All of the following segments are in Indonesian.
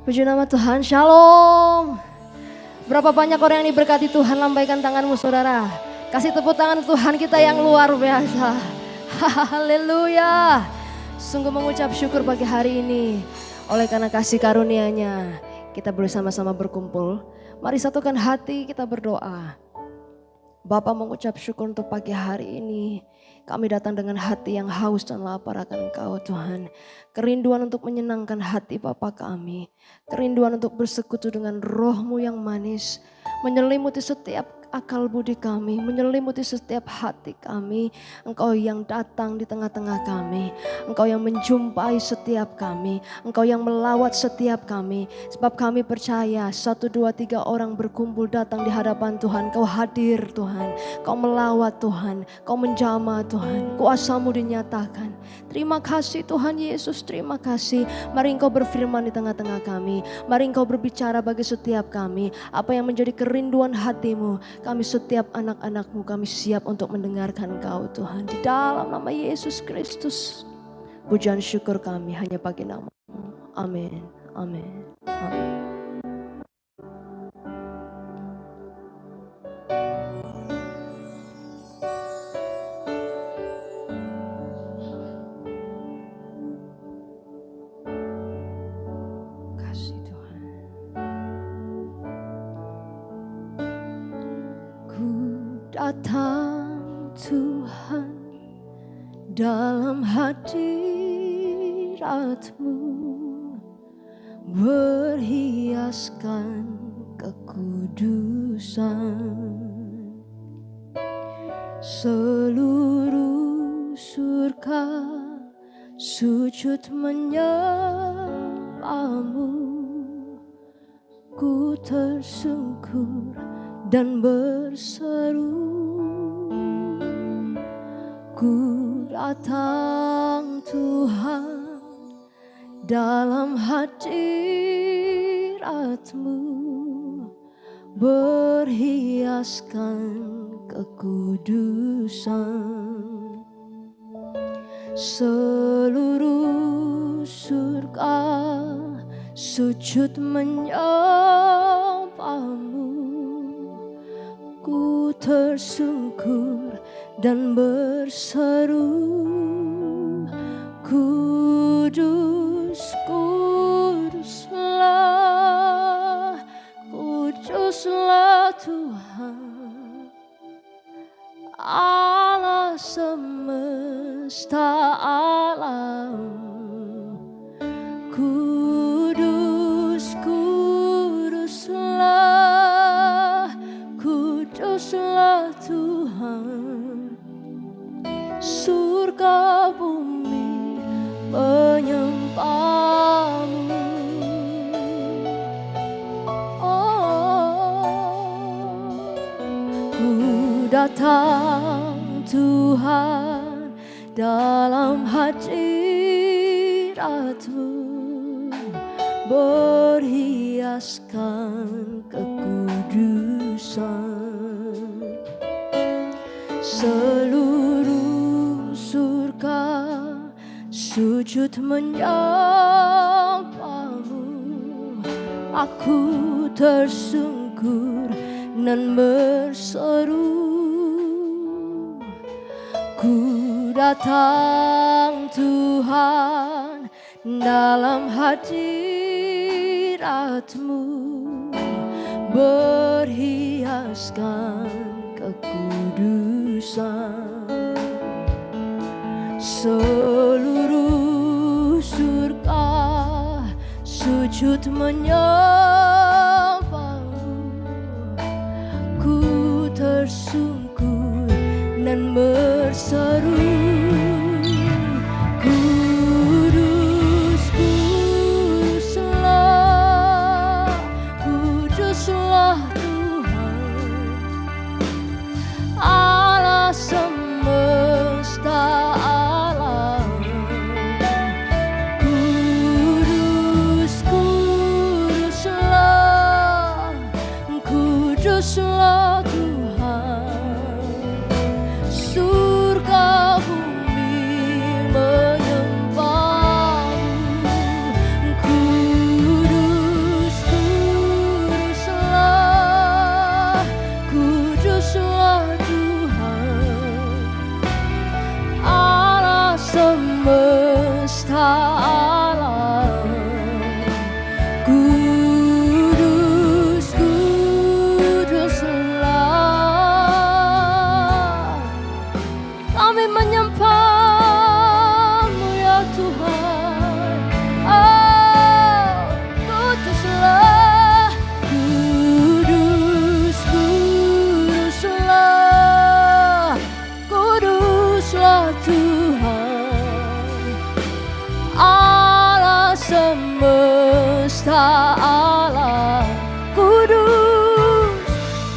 Puji nama Tuhan, shalom. Berapa banyak orang yang diberkati Tuhan, lambaikan tanganmu saudara. Kasih tepuk tangan Tuhan kita yang luar biasa. Haleluya. Sungguh mengucap syukur pagi hari ini. Oleh karena kasih karunia-Nya, kita bersama-sama berkumpul. Mari satukan hati kita berdoa. Bapa mengucap syukur untuk pagi hari ini. Kami datang dengan hati yang haus dan lapar akan Engkau Tuhan. Kerinduan untuk menyenangkan hati Bapa kami. Kerinduan untuk bersekutu dengan roh-Mu yang manis. Menyelimuti setiap akal budi kami, menyelimuti setiap hati kami. Engkau yang datang di tengah-tengah kami. Engkau yang menjumpai setiap kami. Engkau yang melawat setiap kami. Sebab kami percaya 1, 2, 3 orang berkumpul datang di hadapan Tuhan. Kau hadir Tuhan. Kau melawat Tuhan. Kau menjamah Tuhan. Kuasa-Mu dinyatakan. Terima kasih Tuhan Yesus, terima kasih. Mari Engkau berfirman di tengah-tengah kami. Mari Engkau berbicara bagi setiap kami. Apa yang menjadi kerinduan hati-Mu. Kami setiap anak-anak-Mu, kami siap untuk mendengarkan Engkau Tuhan. Di dalam nama Yesus Kristus. Pujian syukur kami hanya bagi nama-Mu. Amin, amin, amin. Kasih Tuhan. Ku datang Tuhan dalam hadirat-Mu, berhiaskan kekudusan. Seluruh surga sujud menyembah-Mu. Ku tersungkur dan berseru, ku datang Tuhan dalam hadirat-Mu, berhiaskan kekudusan. Seluruh surga sujud menyembah-Mu. Ku tersungkur dan berseru, kudus, kuduslah, kuduslah Tuhan, Allah semesta alam. Kudus, kuduslah, kuduslah Tuhan, surga bumi menyembah-Mu. Oh, ku datang Tuhan dalam hadirat-Mu, berhiaskan kekudusan. Seluruh surga sujud menyembah-Mu. Aku tersungkur dan berseru, ku datang Tuhan dalam hadirat-Mu, berhiaskan kekudusan. Seluruh surga sujud menyembah-Mu. Ku tersungkur dan berseru, kudus, kuduslah, kuduslah Tuhan, Allah semesta alam. Kudus, kuduslah, kuduslah Tuhan, surga bumi menyembah-Mu. Kudus, kuduslah Tuhan, Allah semesta alam. Kudus, kuduslah. Kami menyembah-Mu ya Tuhan. Oh, kuduslah. Kudus, kuduslah. Kuduslah Tuhan, Allah semesta alam. Kudus,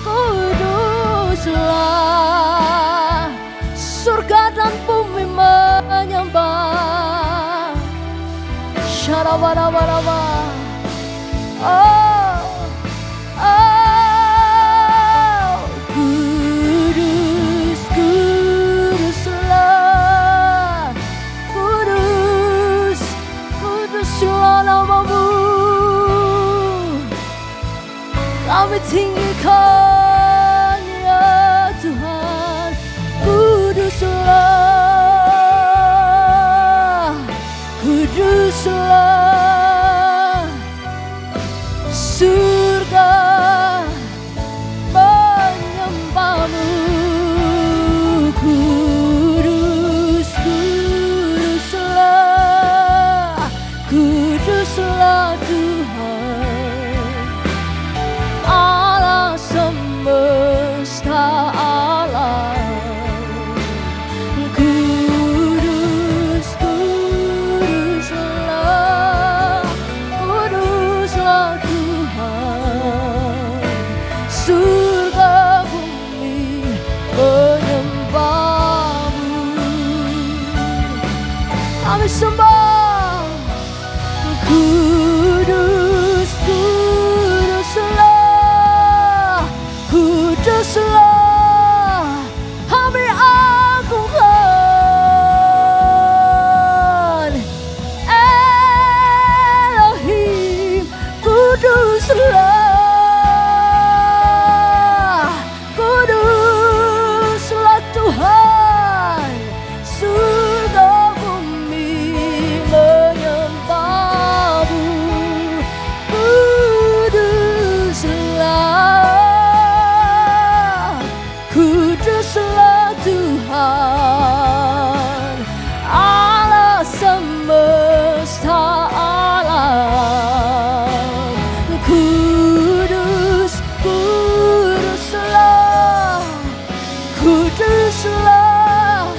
kuduslah. Surga dan bumi menyembah. Syarabarabara. Oh, oh, kudus, kuduslah. Kudus, kuduslah nama-Mu. Kami tinggikan ya Tuhan. Kuduslah, kuduslah. Surga menyembah-Mu. Kudus, kuduslah. Kuduslah Tuhan, Allah semesta alam. Kudus, kuduslah. Kuduslah Tuhan, surga bumi menyembah-Mu. Kami sembah. Kudus, kuduslah. Kuduslah. Kami agungkan Elohim. Kuduslah. Kuduslah Tuhan, surga bumi menyembah-Mu. Kuduslah. Kuduslah Tuhan, Allah semesta alam. Kudus, kuduslah. Kuduslah.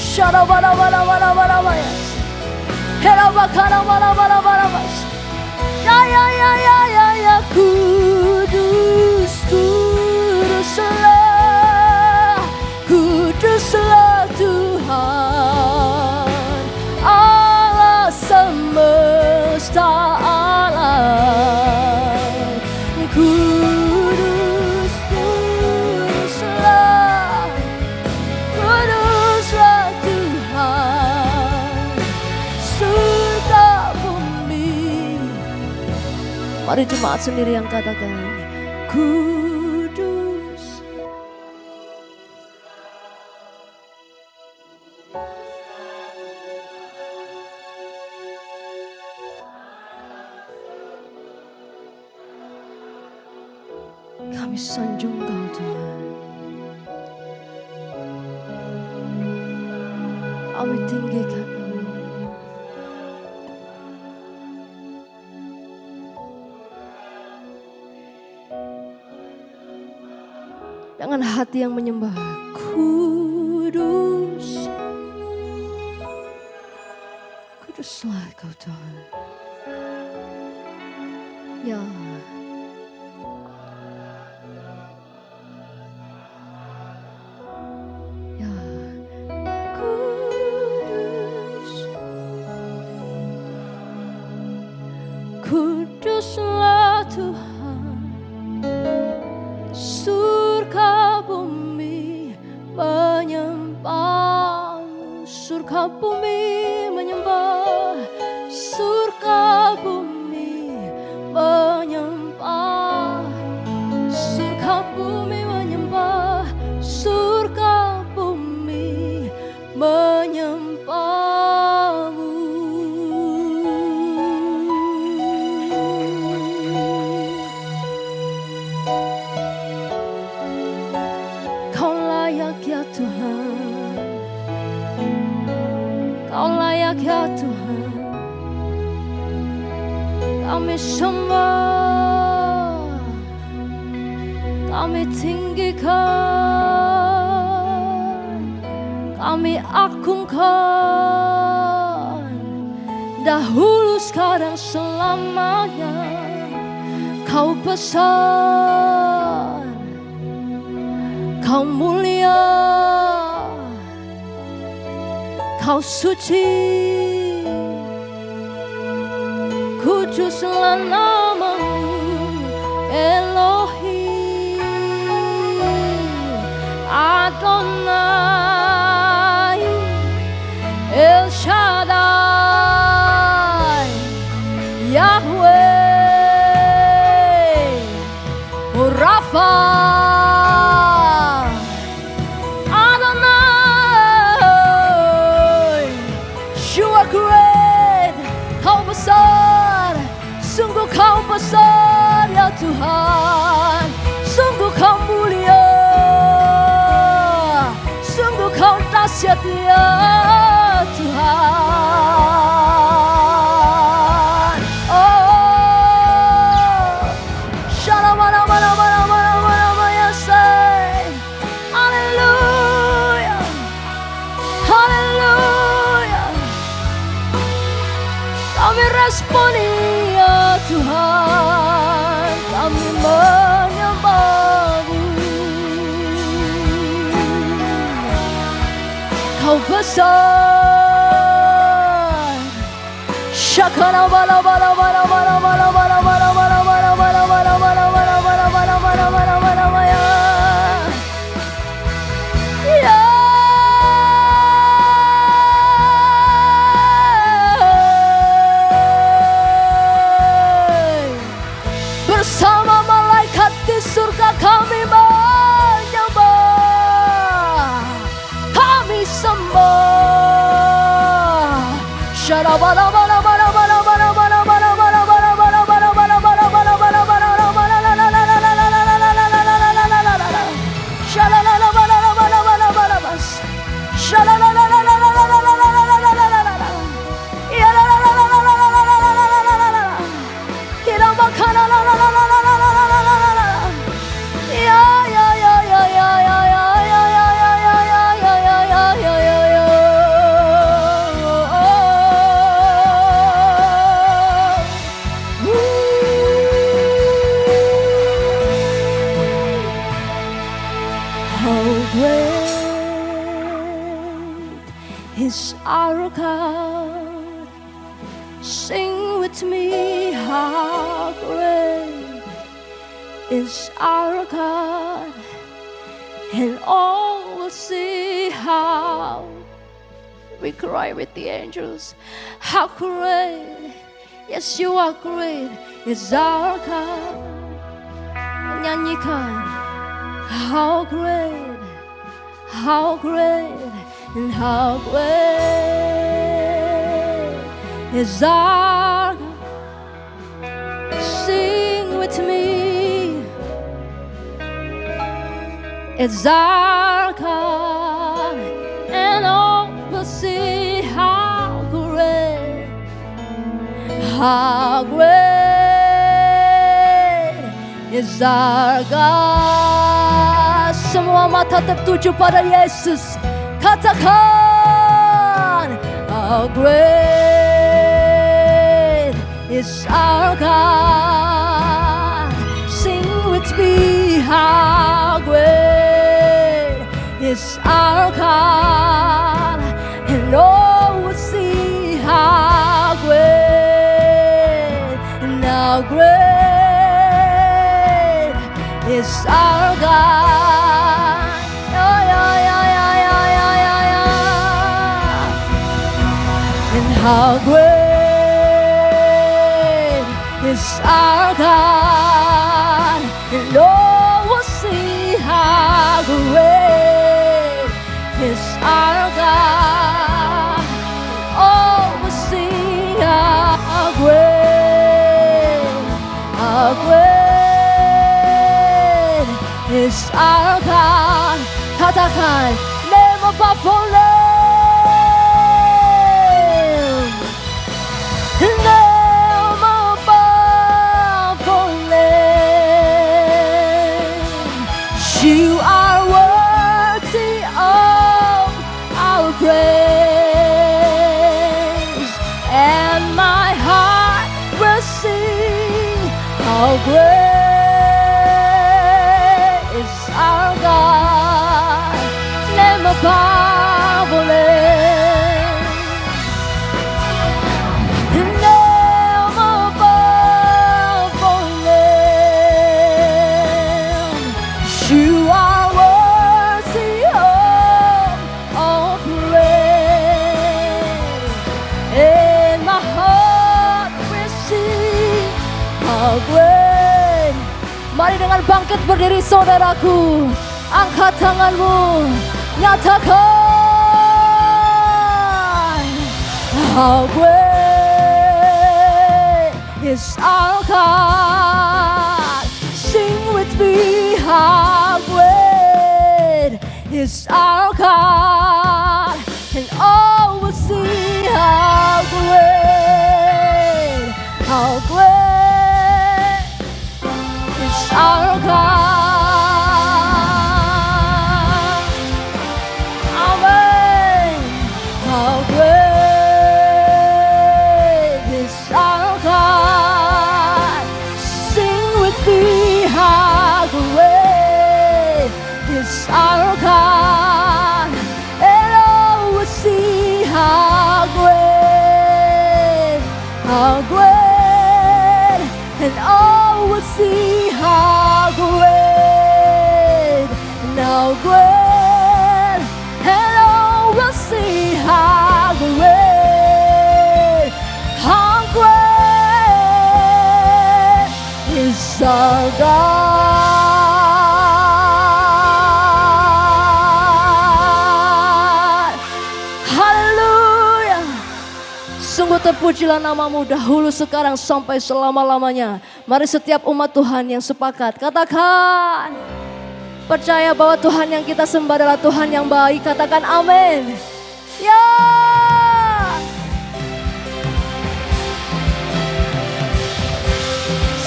Syarabarabarabarabara. Herabakarabarabarabaraba. Ya ya ya ya ya ya. Kudus, kuduslah. Kuduslah Tuhan, Allah semesta alam. Kudus, kuduslah. Kuduslah Tuhan, surga bumi. Mari jemaat sendiri yang katakan kudus. Kami sanjung Kau Tuhan, kami tinggikan Kau. Dengan hati yang menyembah. Kudus, kuduslah Kau Tuhan. Ya, ya, kudus, kuduslah Tuhan, surga bumi menyembah-Mu. Surga bumi menyembah, surga bumi menyembah, surga bumi layak ya Tuhan, Kau layak ya Tuhan. Kami sembah, kami tinggikan, kami agungkan, dahulu sekarang selamanya. Kau besar, Kau mulia, Kau suci, kuduslah nama-Mu Elohim Adonai El Shaddai Yahweh Rafa Adonai. You are great, Kau besar, sungguh Kau besar ya Tuhan, sungguh Kau mulia, sungguh Kau dahsyat ya Tuhan. Oh, shalamana-mana-mana-mana-mana-mana say, haleluya, haleluya. Kami responi ya Tuhan, kami menyembah-Mu. Kau besar, syakana bala bala bala bala bala bala bala bala bala bala bala bala bala bala bala bala bala bala ya. Bersama malaikat di surga kami menyembah, kami sembah. Syarabala bala bala bala bala bala bala bala bala bala bala bala bala bala bala bala is our God. Sing with me, how great is our God, and all will see how we cry with the angels. How great, yes you are great, is our God. Nyanyikan, how great, how great, and how great is our God. Sing with me, it's our God, and all will see how great is our God. Semua mata tertuju pada Yesus. Katakan, how great is our God. Sing with me, how great is our God, and all will see how great and how great is our God. How great is our God, and all will see how great is our God. All will see how great is our God. katakan, name above all name, name above all name. You are worthy of our praise, and my heart will sing how great is our God. Name above all name, name above all name. You are worthy of all praise, and my heart will sing how great. Mari dengan bangkit berdiri saudaraku, angkat tanganmu, nyatakan how great is our God. Sing with me, how great is our God, and all will see how great is our God. Amen. How great is our God. Sing with me, how great is our God, and all will see how great, and all will see how great, and how great, and all will see how great is our God. Haleluya. Sungguh terpujilah namamu dahulu, sekarang, sampai selama-lamanya. Mari setiap umat Tuhan yang sepakat katakan, percaya bahwa Tuhan yang kita sembah adalah Tuhan yang baik. Katakan amin. Ya.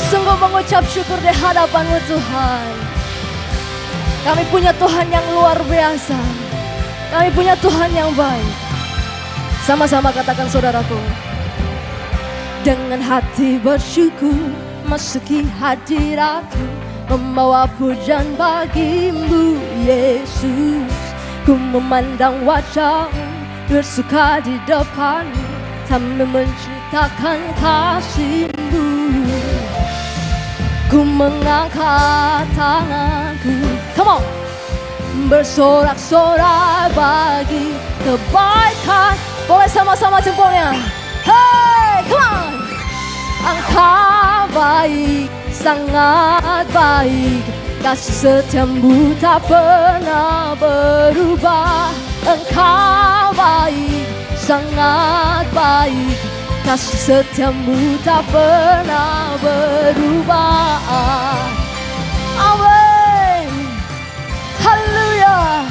Sungguh mengucap syukur di hadapan-Mu Tuhan. Kami punya Tuhan yang luar biasa. Kami punya Tuhan yang baik. Sama-sama katakan saudaraku. Dengan hati bersyukur masuki hadirat-Mu, membawa pujian bagi-Mu Yesus. Ku memandang wajah-Mu, bersuka di depan-Mu, sambil menceritakan kasih-Mu. Ku mengangkat tanganku, come on, bersorak-sorak bagi kebaikan. Boleh sama-sama jempolnya. Hey, come on. Engkau baik, sangat baik, kasih setiamu tak pernah berubah. Engkau baik, sangat baik, kasih setiamu tak pernah berubah. Amin. Haleluya.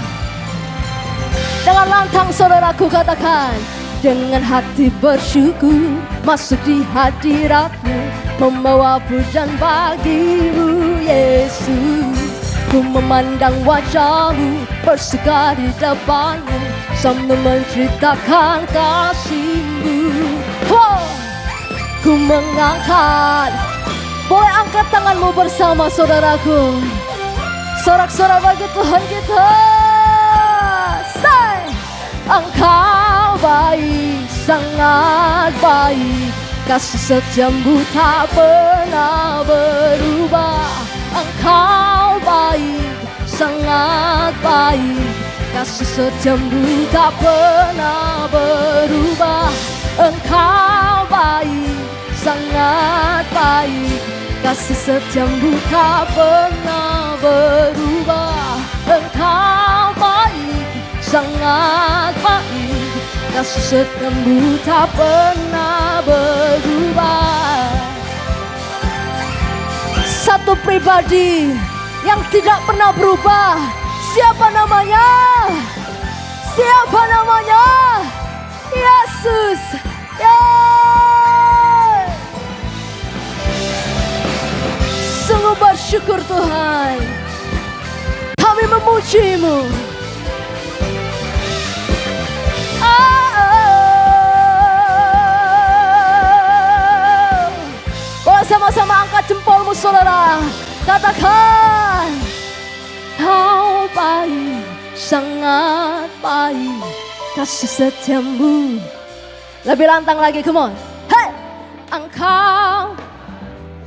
Dengan lantang saudaraku katakan, dengan hati bersyukur masuk di hadirat-Mu, membawa pujian bagi-Mu Yesus. Ku memandang wajah-Mu, bersuka di depan-Mu, sambil menceritakan kasih-Mu. Wow. Ku mengangkat. Boleh angkat tanganmu bersama saudaraku. Sorak-sorak bagi Tuhan kita. Say, Engkau baik, sangat baik, kasih setiamu tak pernah berubah. Engkau baik, sangat baik, kasih setiamu tak pernah berubah. Engkau baik, sangat baik, kasih setiamu tak pernah berubah. Engkau baik, sangat baik, kasih setiamu tak pernah berubah. Satu pribadi yang tidak pernah berubah Siapa namanya? Siapa namanya? Yesus. Sungguh bersyukur Tuhan. Kami memuji-Mu. Boleh sama-sama angkat jempolmu saudara. Katakan, Kau baik, sangat baik, kasih setiamu. Lebih lantang lagi, come on. Hey! Engkau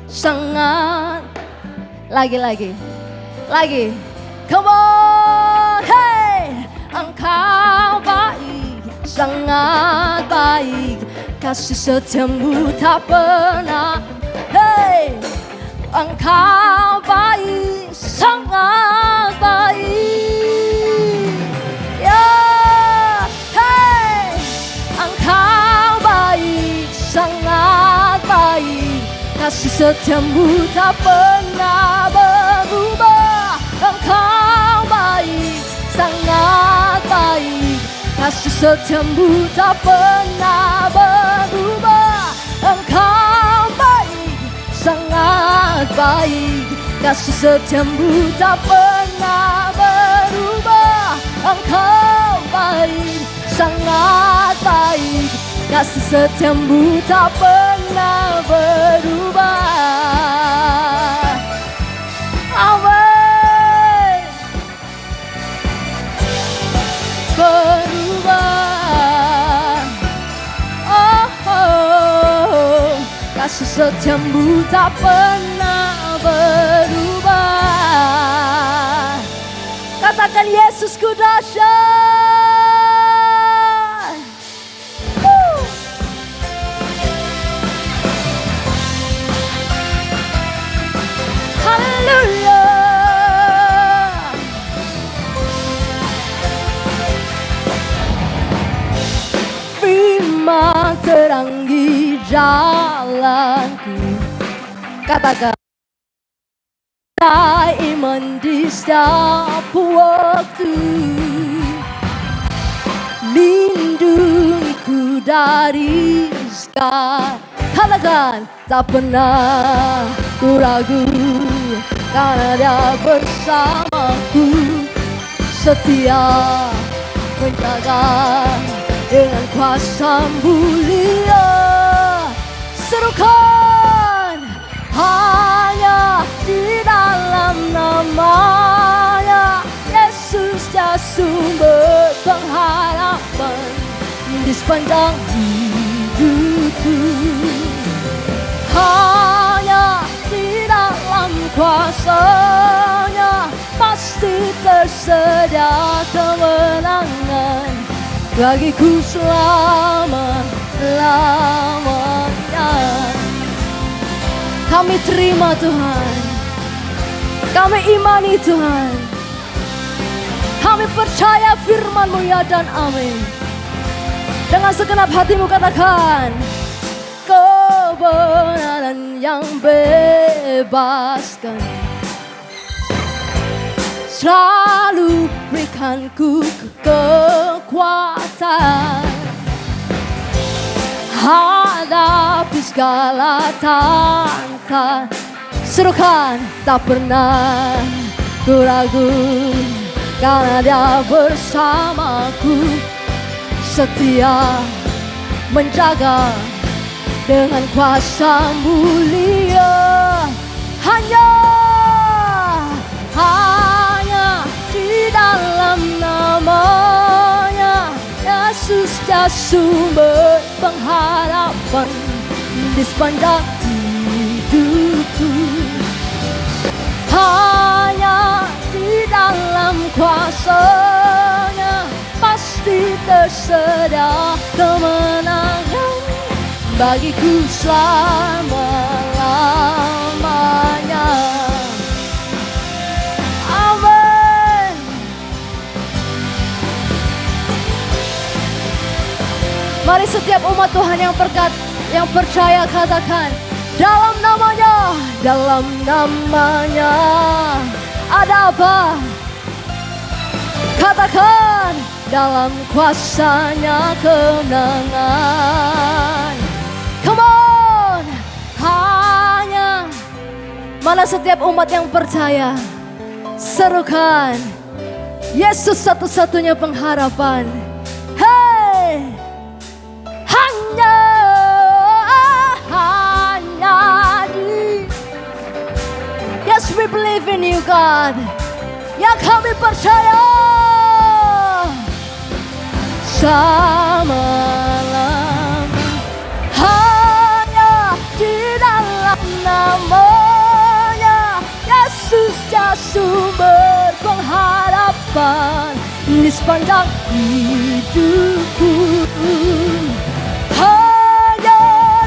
sangat. Lagi. Come on. Hey! Engkau baik, sangat baik, kasih setiamu tak pernah. Hey! Engkau baik, sangat baik. Ya, hey, Engkau baik, sangat baik, kasih setiamu tak pernah berubah. Engkau baik, sangat baik, kasih setiamu tak pernah berubah. Engkau baik, sangat baik, kasih setiamu tak pernah berubah. Engkau baik, sangat baik, kasih setiamu tak pernah berubah. Amin. Berubah. Oh, kasih setiamu tak pernah berubah. Katakan Yesusku dahsyat. Haleluya. Firman terangi jalanku. Katakan, iman di setiap waktu, lindungiku dari segala. Katakan, tak pernah ku ragu, karena Dia bersamaku, setia menjaga dengan kuasa mulia. Serukan, hanya di dalam namanya Yesus dia sumber pengharapan di sepanjang hidupku. Hanya di dalam kuasa-Nya pasti tersedia kemenangan bagiku selama-lamanya. Kami terima Tuhan, kami imani Tuhan, kami percaya firman-Mu ya dan amin. Dengan segenap hatimu katakan, kebenaran yang bebaskan selalu berikanku kekuatan hadapi segala tantangan. Serukan, tak pernah ku ragu, karena Dia bersamaku, setia menjaga dengan kuasa mulia. Hanya di dalam namanya Yesus dia sumber pengharapan di sepanjang hidupku. Hanya di dalam kuasa-Nya pasti tersedia kemenangan bagiku selama-lamanya. Amin. Mari setiap umat Tuhan yang percaya katakan, dalam namanya ada apa? Katakan, dalam kuasanya kemenangan. Come on, hanya mana setiap umat yang percaya, serukan Yesus satu-satunya pengharapan. Hey, hanya di. Yes, we believe in you, God. Yang kami percaya sama-lama hanya di dalam namanya Yesus, ya sumber pengharapan di sepanjang hidupku. Hanya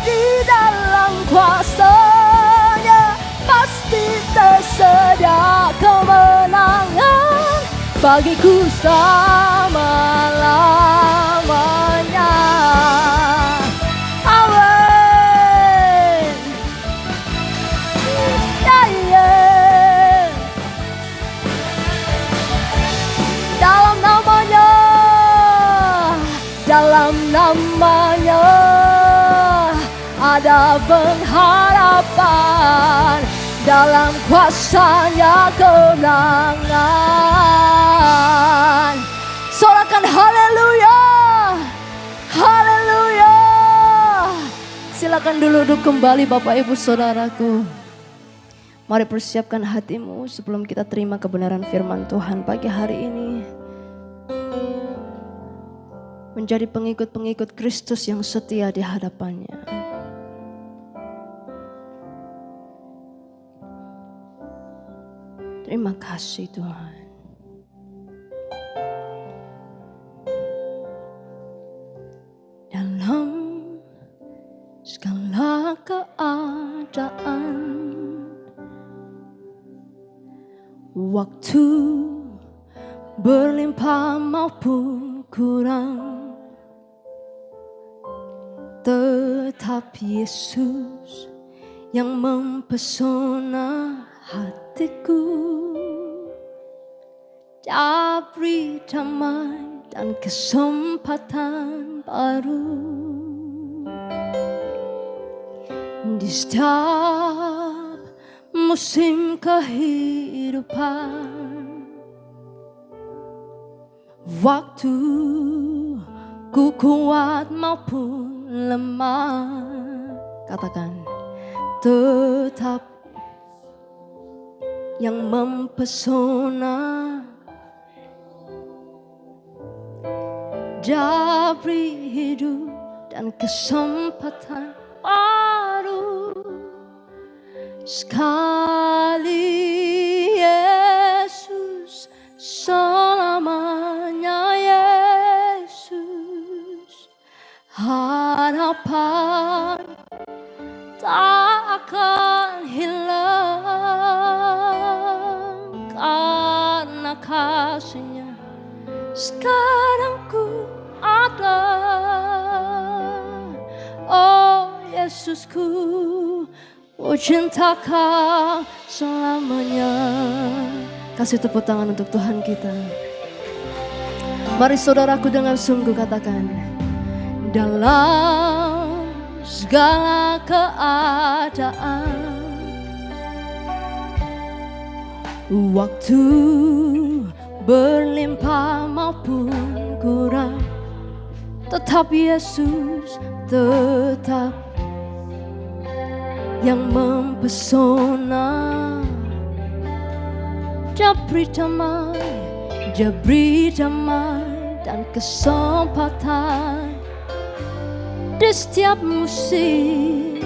di dalam kuasanya pasti tersedia kemenangan bagiku selama-lamanya. Amin. Yeah, yeah. Dalam namanya ada pengharapan, dalam kuasanya kemenangan. Sorakan haleluya, haleluya. Silakan dulu duduk kembali Bapak Ibu Saudaraku. Mari persiapkan hatimu sebelum kita terima kebenaran firman Tuhan pagi hari ini. Menjadi pengikut-pengikut Kristus yang setia di hadapannya. Terima kasih Tuhan. Dalam segala keadaan, waktu berlimpah maupun kurang, tetap Yesus yang mempesona hatiku. Dia beri damai dan kesempatan baru di setiap musim kehidupan. Waktu ku kuat maupun lemah, katakan, tetap yang mempesona. Dia beri hidup dan kesempatan baru. Sekali Yesus, selamanya Yesus. Harapan tak akan hilang karena kasih-Nya sekarang ku ada. Oh Yesusku, ku cinta Kau selamanya. Kasih tepuk tangan untuk Tuhan kita. Mari saudaraku dengan sungguh katakan, dalam segala keadaan, waktu berlimpah maupun kurang, tetap Yesus, tetap yang mempesona. Dia beri damai dan kesempatan di setiap musim,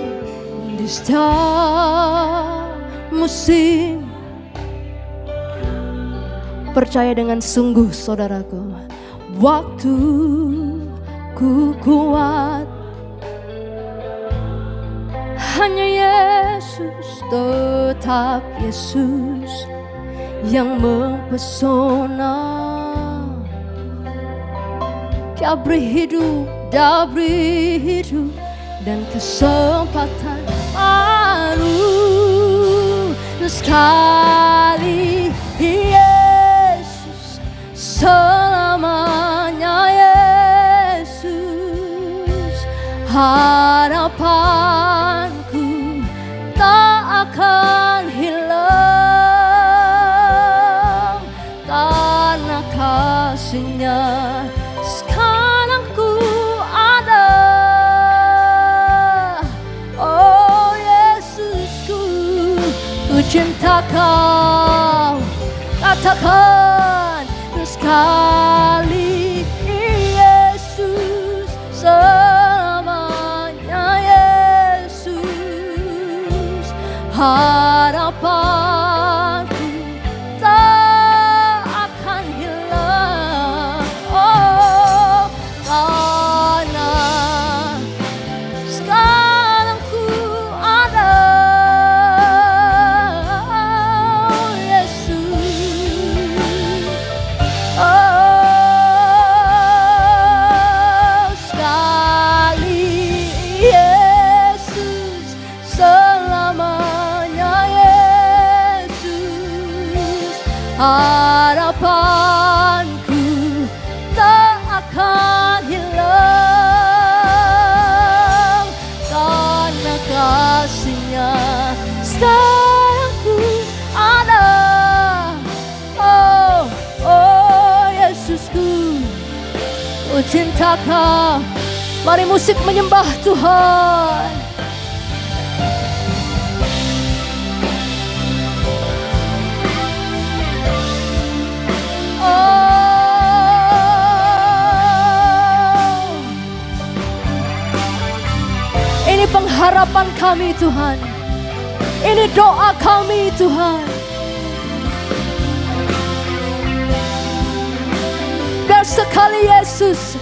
di setiap musim. Percaya dengan sungguh saudaraku, waktu ku kuat, hanya Yesus, tetap Yesus yang mempesona. Dia beri hidup, Dia beri hidup dan kesempatan baru. Sekali Yesus harapanku tak akan hilang karena kasih-Nya sekarang ku ada. Oh Yesusku, ku cinta Kau, katakan sekali Yesus, selamanya Yesus. Harapanku tak akan hilang, oh karena sekarang ku ada. Oh Yesus, oh sekali Yesus, selamanya Yesus. Harapanku tak akan hilang karena kasih-Nya sekarang ku ada. Oh, oh Yesusku, ku cinta Kau. Mari musik menyembah Tuhan. Oh, ini pengharapan kami Tuhan. Ini doa kami Tuhan. Biar sekali Yesus,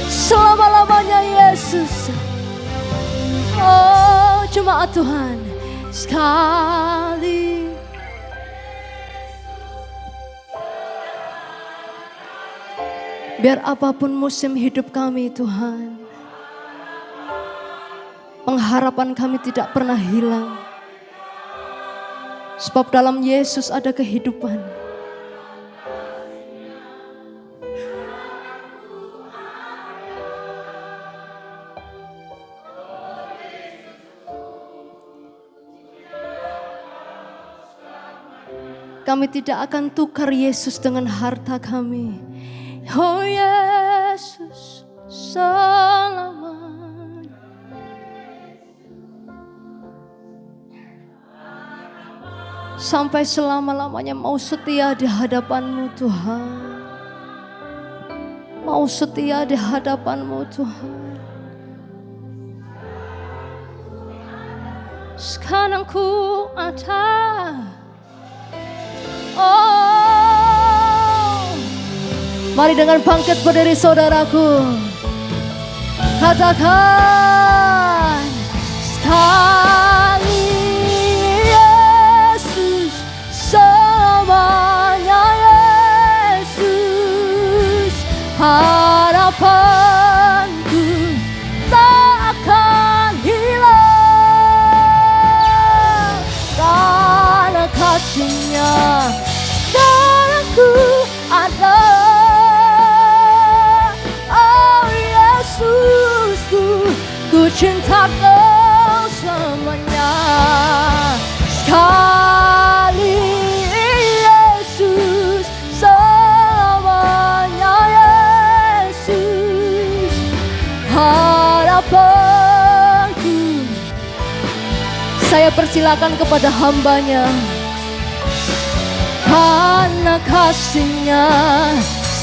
selama-lamanya Yesus. Oh jemaat Tuhan, sekali. Biar apapun musim hidup kami Tuhan, pengharapan kami tidak pernah hilang. Sebab dalam Yesus ada kehidupan. Kami tidak akan tukar Yesus dengan harta kami. Oh Yesus, selamanya. Sampai selama-lamanya mau setia di hadapan-Mu Tuhan. Mau setia di hadapan-Mu Tuhan. Sekarang ku ada. Oh, mari dengan bangkit berdiri saudaraku, katakan sekali Yesus, selamanya Yesus. Harapanku tak akan hilang karena kasih-Nya sekarang ku ada. Oh Yesusku, ku cinta Kau selamanya. Sekali Yesus, selamanya Yesus. Harapanku, saya persilakan kepada hamba-Nya. Karena kasih-Nya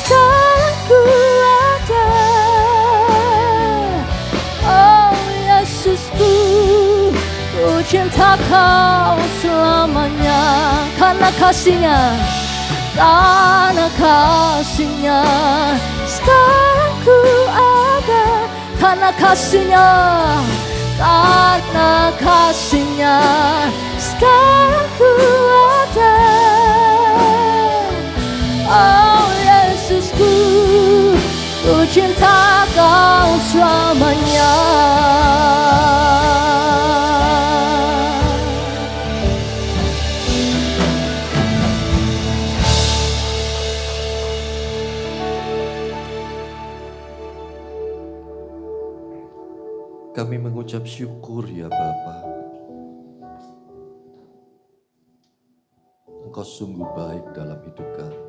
sekarang ku ada. Oh Yesusku, ku cinta Kau selamanya. Karena kasih-Nya, karena kasih-Nya sekarang ku ada. Karena kasih-Nya, karena kasih-Nya sekarang ku ada. Oh Yesusku, ku cinta Kau selamanya. Kami mengucap syukur ya Bapa. Engkau sungguh baik dalam hidup kami.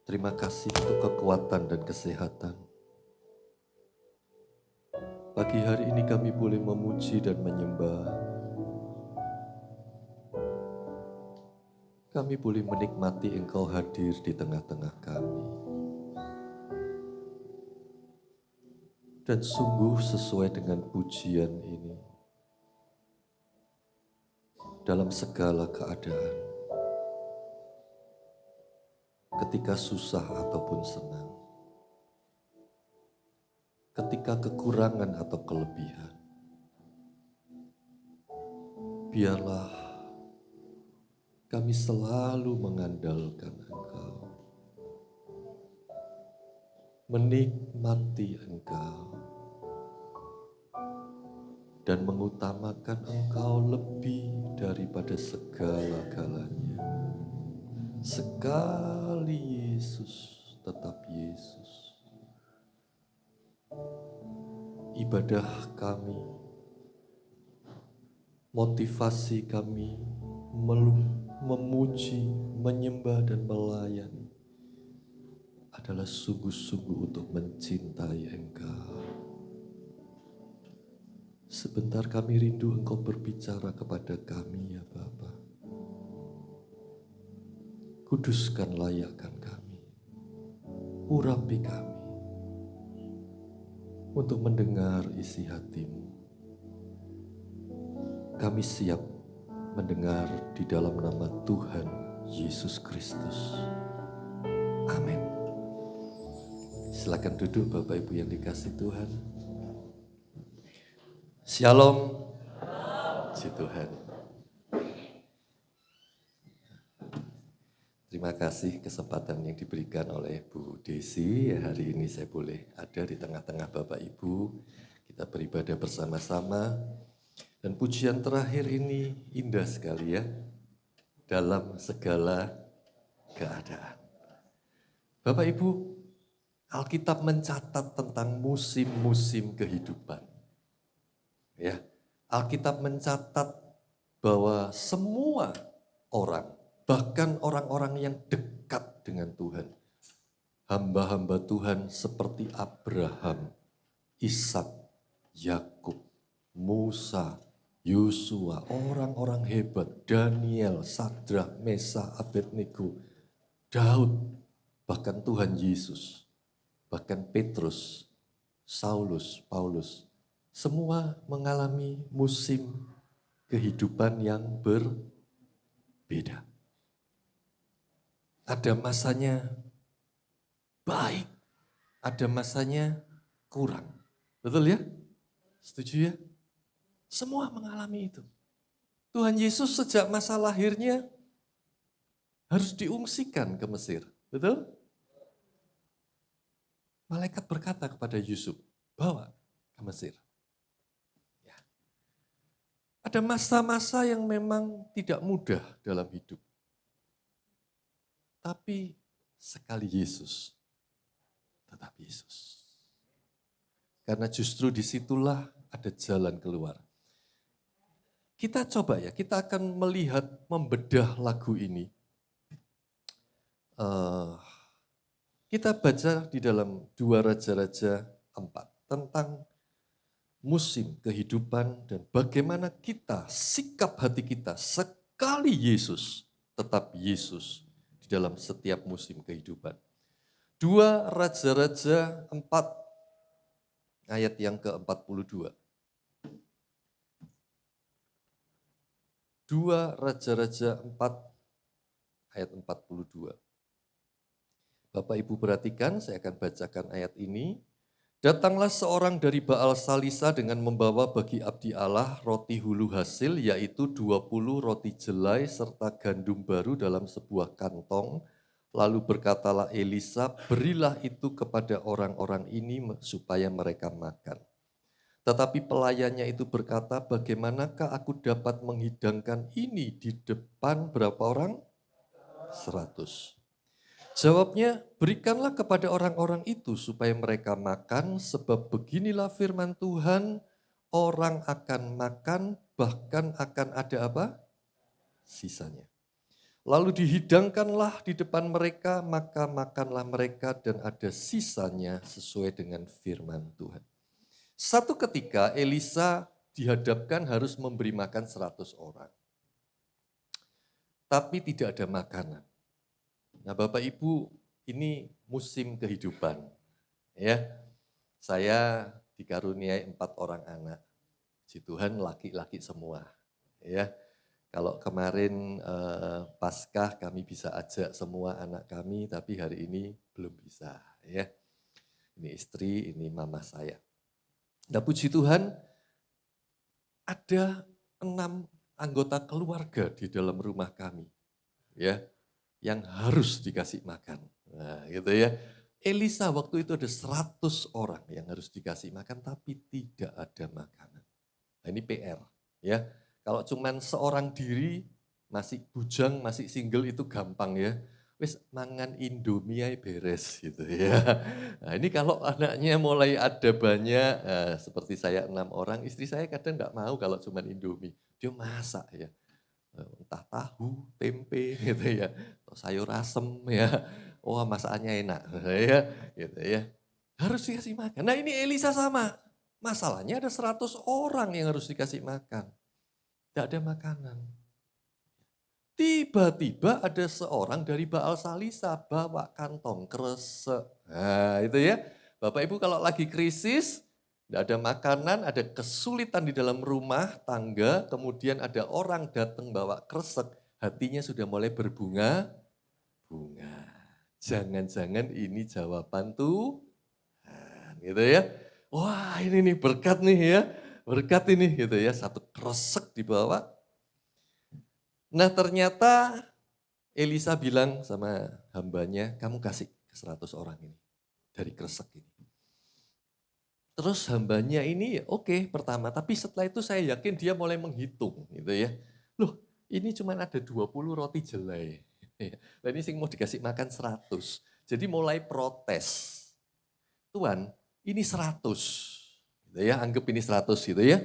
Terima kasih untuk kekuatan dan kesehatan. Pagi hari ini kami boleh memuji dan menyembah. Kami boleh menikmati Engkau hadir di tengah-tengah kami. Dan sungguh sesuai dengan pujian ini. Dalam segala keadaan. Ketika susah ataupun senang. Ketika kekurangan atau kelebihan. Biarlah kami selalu mengandalkan Engkau. Menikmati Engkau. Dan mengutamakan Engkau lebih daripada segala-galanya. Sekali Yesus, tetap Yesus. Ibadah kami, motivasi kami, memuji, menyembah dan melayani adalah sungguh-sungguh untuk mencintai Engkau. Sebentar kami rindu Engkau berbicara kepada kami ya Bapa. Kuduskan, layakkan kami. Urapi kami. Untuk mendengar isi hati-Mu. Kami siap mendengar di dalam nama Tuhan Yesus Kristus. Amin. Silakan duduk Bapak Ibu yang dikasihi Tuhan. Shalom. Puji Tuhan. Terima kasih kesempatan yang diberikan oleh Bu Desi. Hari ini saya boleh ada di tengah-tengah Bapak Ibu. Kita beribadah bersama-sama. Dan pujian terakhir ini indah sekali ya. Dalam segala keadaan. Bapak Ibu, Alkitab mencatat tentang musim-musim kehidupan. Ya, Alkitab mencatat bahwa semua orang, bahkan orang-orang yang dekat dengan Tuhan, hamba-hamba Tuhan seperti Abraham, Ishak, Yakub, Musa, Yosua, orang-orang hebat, Daniel, Sadrak, Mesa, Abednego, Daud, bahkan Tuhan Yesus, bahkan Petrus, Saulus, Paulus, semua mengalami musim kehidupan yang berbeda. Ada masanya baik, ada masanya kurang. Betul ya? Setuju ya? Semua mengalami itu. Tuhan Yesus sejak masa lahirnya harus diungsikan ke Mesir. Betul? Malaikat berkata kepada Yusuf, bawa ke Mesir. Ya. Ada masa-masa yang memang tidak mudah dalam hidup. Tapi sekali Yesus, tetap Yesus. Karena justru disitulah ada jalan keluar. Kita coba ya, kita akan melihat, membedah lagu ini. Kita baca di dalam 2 Raja-Raja 4 tentang musim kehidupan dan bagaimana kita, sikap hati kita sekali Yesus, tetap Yesus di dalam setiap musim kehidupan. 2 Raja-Raja 4 ayat yang ke-42. 2 Raja-Raja 4 ayat 42. Bapak Ibu perhatikan, saya akan bacakan ayat ini. Datanglah seorang dari Baal Salisa dengan membawa bagi abdi Allah roti hulu hasil, yaitu 20 roti jelai serta gandum baru dalam sebuah kantong. Lalu berkatalah Elisa, berilah itu kepada orang-orang ini supaya mereka makan. Tetapi pelayannya itu berkata, bagaimanakah aku dapat menghidangkan ini di depan berapa orang? 100. Jawabnya, berikanlah kepada orang-orang itu supaya mereka makan, sebab beginilah firman Tuhan, orang akan makan, bahkan akan ada apa? Sisanya. Lalu dihidangkanlah di depan mereka, maka makanlah mereka dan ada sisanya sesuai dengan firman Tuhan. Satu ketika Elisa dihadapkan harus memberi makan 100 orang. Tapi tidak ada makanan. Nah Bapak Ibu, ini musim kehidupan. Ya, saya dikaruniai 4 orang anak. Puji Tuhan laki-laki semua. Ya, kalau kemarin Paskah kami bisa ajak semua anak kami, tapi hari ini belum bisa. Ya, ini istri, ini mama saya. Nah puji Tuhan, ada 6 anggota keluarga di dalam rumah kami. Ya, yang harus dikasih makan. Nah, gitu ya. Elisa waktu itu ada 100 orang yang harus dikasih makan tapi tidak ada makanan. Nah, ini PR ya. Kalau cuman seorang diri masih bujang, masih single itu gampang ya. Wis mangan Indomie ae beres gitu ya. Nah, ini kalau anaknya mulai ada banyak, seperti saya 6 orang, istri saya kadang nggak mau kalau cuman Indomie. Dia masak ya. Entah tahu, tempe gitu ya, atau sayur asem ya. Wah masakannya enak ya, gitu ya. Harus dikasih makan. Nah ini Elisa sama. Masalahnya ada 100 orang yang harus dikasih makan. Tidak ada makanan. Tiba-tiba ada seorang dari Baal Salisa bawa kantong kresek. Nah itu ya, Bapak Ibu kalau lagi krisis, tidak ada makanan, ada kesulitan di dalam rumah, tangga, kemudian ada orang datang bawa kresek, hatinya sudah mulai berbunga, bunga. Jangan-jangan ini jawaban Tuhan, gitu ya. Wah ini nih berkat nih ya, berkat ini gitu ya, satu kresek dibawa. Nah ternyata Elisa bilang sama hambanya, kamu kasih ke 100 orang ini, dari kresek ini. Terus hambanya ini oke pertama, tapi setelah itu saya yakin dia mulai menghitung gitu ya. Loh ini cuma ada 20 roti jelai. Nah ini sing mau dikasih makan 100. Jadi mulai protes. Tuan ini 100. Gitu ya, anggap ini 100 gitu ya.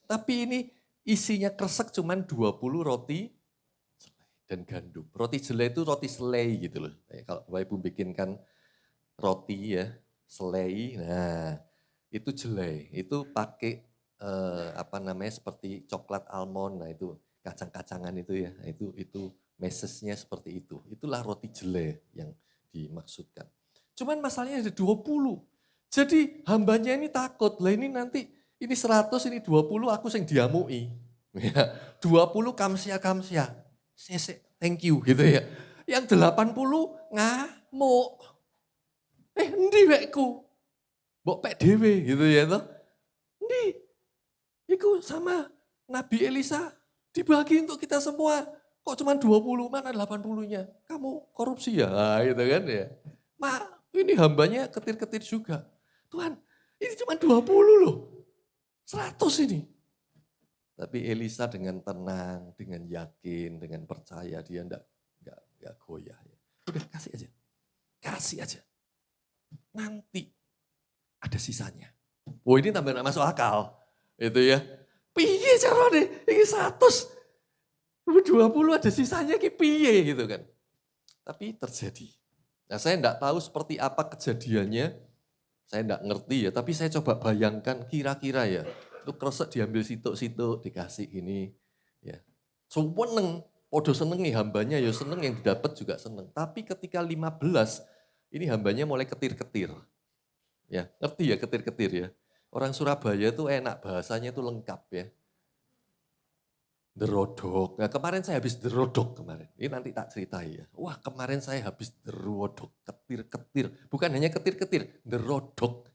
Tapi ini isinya kresek cuma 20 roti dan gandum. Roti jelai itu roti selai gitu loh. Kalau Bapak Ibu bikinkan roti ya, selai, nah itu jelai, itu pakai apa namanya seperti coklat almond, nah itu kacang-kacangan itu ya, itu mesesnya seperti itu. Itulah roti jelai yang dimaksudkan. Cuman masalahnya ada 20. Jadi hambanya ini takut, lah ini nanti ini 100, ini 20 aku yang diamui. Ya, 20 kamsia, thank you gitu ya. Yang 80 ngamuk. Endi wekku? Mbok pek dhewe gitu ya toh. Endi? Iku sama Nabi Elisa dibagi untuk kita semua. Kok cuma 20, mana 80-nya? Kamu korupsi ya? Nah, gitu kan ya. Ini hambanya ketir-ketir juga. Tuhan, ini cuma 20 loh. 100 ini. Tapi Elisa dengan tenang, dengan yakin, dengan percaya dia enggak goyah. Udah kasih aja. Kasih aja. Nanti ada sisanya. Wah ini tambah gak masuk akal. Itu ya. Piye caranya? Ini 120 ada sisanya ki piye gitu kan. Tapi terjadi. Nah saya enggak tahu seperti apa kejadiannya. Saya enggak ngerti ya. Tapi saya coba bayangkan kira-kira ya. Itu kresek diambil situk-situk, dikasih gini. Ya. Seneng. Podo seneng nih hambanya ya seneng, yang didapat juga seneng. Tapi ketika 15, ini hambanya mulai ketir-ketir. Ya, ngerti ya ketir-ketir ya. Orang Surabaya itu enak bahasanya itu lengkap ya. Derodok. Nah kemarin saya habis derodok kemarin. Ini nanti tak ceritai ya. Wah kemarin saya habis derodok, ketir-ketir. Bukan hanya ketir-ketir, derodok.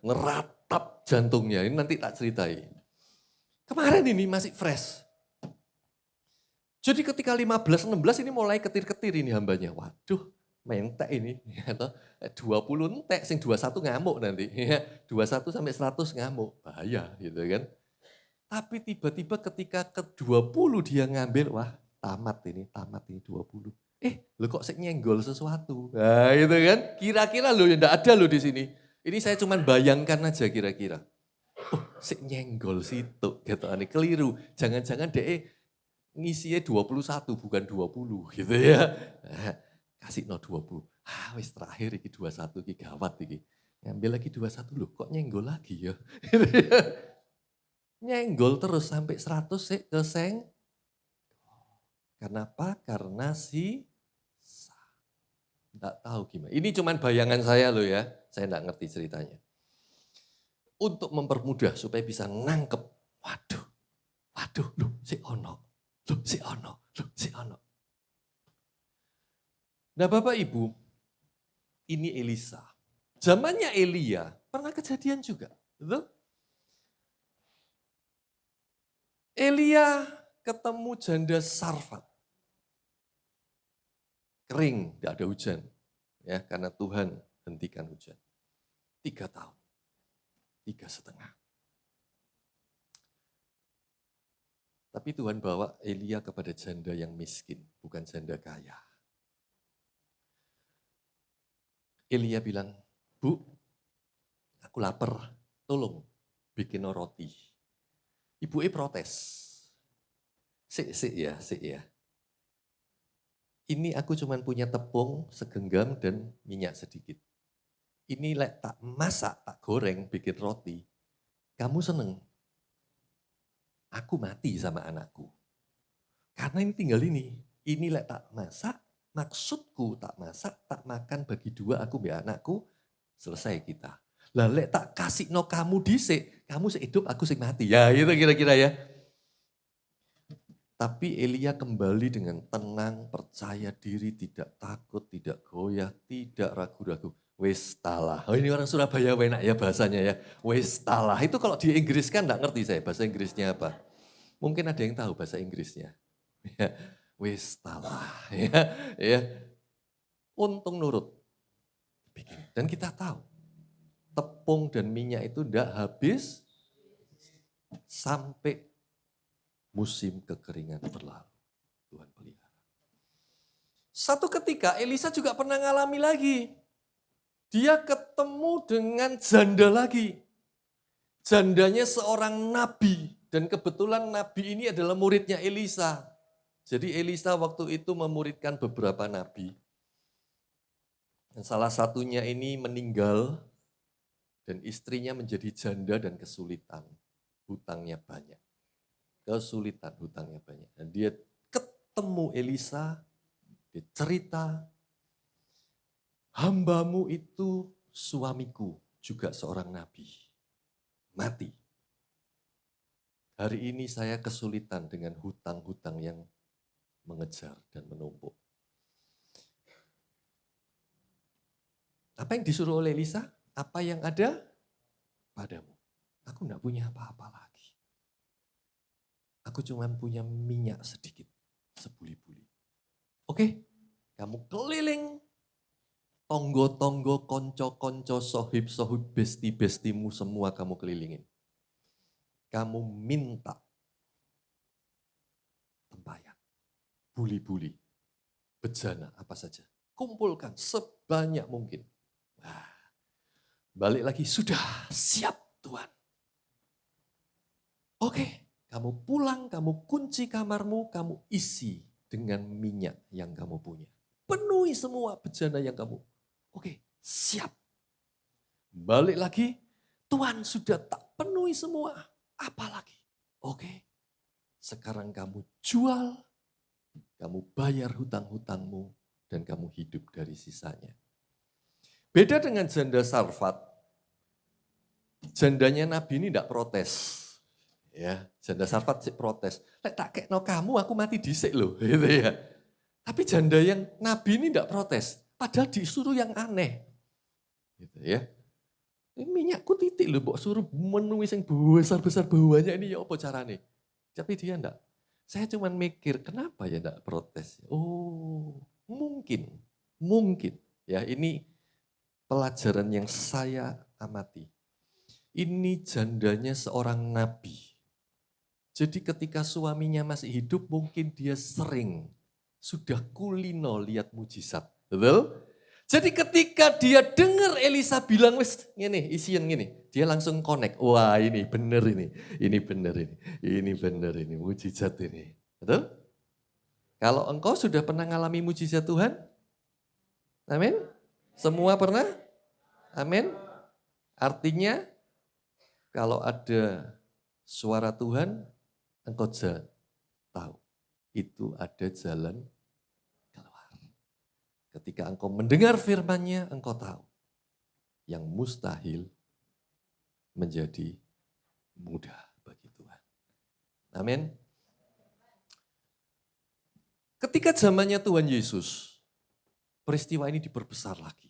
Ngeratap jantungnya, ini nanti tak ceritai. Kemarin ini masih fresh. Jadi ketika 15, 16 ini mulai ketir-ketir ini hambanya. Waduh, mentek ini. 20 entek, sing 21 ngamuk nanti. 21 sampai 100 ngamuk, bahaya gitu kan. Tapi tiba-tiba ketika ke 20 dia ngambil, wah tamat ini 20. Loh Loh kok sik nyenggol sesuatu? Nah itu kan, kira-kira loh ya enggak ada loh di sini. Ini saya cuman bayangkan aja kira-kira. Oh sik nyenggol situ gitu, aneh keliru. Jangan-jangan deh ngisinya 21 bukan 20 gitu ya. Nah, kasih no 20. Ah wis terakhir iki 21 iki gawat iki. Ngambil lagi 21 loh kok nyenggol lagi ya. Nyenggol terus sampai 100 sik keseng. Kenapa? Karena enggak tahu gimana. Ini cuman bayangan saya loh ya. Saya enggak ngerti ceritanya. Untuk mempermudah supaya bisa nangkep. Waduh, loh si ono. Loh si ono, loh si ono. Nah Bapak Ibu, ini Elisa. Zamannya Elia, pernah kejadian juga. Betul? Elia ketemu janda Sarfat. Kering, tidak ada hujan. Ya, karena Tuhan hentikan hujan. 3 tahun, 3,5. Tapi Tuhan bawa Elia kepada janda yang miskin, bukan janda kaya. Elia bilang, Bu, aku lapar, tolong bikin roti. Ibunya protes. Sik ya. Ini aku cuma punya tepung segenggam dan minyak sedikit. Ini lek tak masak, tak goreng, bikin roti. Kamu seneng? Aku mati sama anakku. Karena ini tinggal ini. Ini lek tak masak, maksudku tak masak, tak makan bagi 2 aku biar anakku, selesai kita. Lah lek tak kasih no kamu disik, kamu sehidup aku sik mati. Ya itu kira-kira ya. Tapi Elia kembali dengan tenang, percaya diri, tidak takut, tidak goyah, tidak ragu-ragu. Wes talah. Oh ini orang Surabaya enak ya bahasanya ya. Wes talah. Itu kalau di Inggris kan enggak ngerti saya bahasa Inggrisnya apa. Mungkin ada yang tahu bahasa Inggrisnya. Ya, wes talah. Ya. Untung nurut. Dan kita tahu tepung dan minyak itu enggak habis sampai musim kekeringan berlalu. Tuhan pelihara. Satu ketika Elisa juga pernah ngalami lagi. Dia ketemu dengan janda lagi. Jandanya seorang nabi. Dan kebetulan nabi ini adalah muridnya Elisa. Jadi Elisa waktu itu memuridkan beberapa nabi. Dan salah satunya ini meninggal. Dan istrinya menjadi janda dan kesulitan. Hutangnya banyak. Kesulitan, hutangnya banyak. Dan dia ketemu Elisa, dia cerita, hambamu itu suamiku, juga seorang nabi, mati. Hari ini saya kesulitan dengan hutang-hutang yang mengejar dan menumpuk. Apa yang disuruh oleh Elisa? Apa yang ada padamu? Aku enggak punya apa-apa lagi. Aku cuma punya minyak sedikit, sebuli-buli. Oke, kamu keliling tonggo-tonggo, konco-konco, sohib-sohib, besti-bestimu semua kamu kelilingin. Kamu minta tempayan, buli-buli, bejana, apa saja. Kumpulkan sebanyak mungkin. Nah, balik lagi, sudah siap Tuhan. Oke, kamu pulang, kamu kunci kamarmu, kamu isi dengan minyak yang kamu punya. Penuhi semua bejana yang kamu. Oke, siap. Balik lagi, Tuhan sudah tak penuhi semua. Apa lagi? Oke, sekarang kamu jual, kamu bayar hutang-hutangmu, dan kamu hidup dari sisanya. Beda dengan janda Sarfat, jandanya Nabi ini tidak protes. Ya, janda Sarfat sih protes. Lek tak kekno kamu, aku mati dhisik loh, gitu ya. Tapi janda yang Nabi ini tidak protes, padahal disuruh yang aneh. Gitu ya. Ini minyakku titik loh, mbok suruh menuhi yang besar-besar bawahnya ini ya apa caranya. Tapi dia enggak. Saya cuma mikir, kenapa ya enggak protes? Oh, mungkin. Ya ini pelajaran yang saya amati. Ini jandanya seorang nabi. Jadi ketika suaminya masih hidup, mungkin dia sering sudah kulino lihat mujizat. Betul? Jadi ketika dia dengar Elisa bilang, wis ngene, isian ngene, dia langsung connect. Wah ini bener ini bener ini bener ini, mujizat ini. Betul? Kalau engkau sudah pernah mengalami mujizat Tuhan? Amin? Semua pernah? Amin? Artinya kalau ada suara Tuhan, engkau tahu itu ada jalan keluar. Ketika engkau mendengar firman-Nya, engkau tahu yang mustahil menjadi mudah bagi Tuhan. Amin. Ketika zamannya Tuhan Yesus, peristiwa ini diperbesar lagi.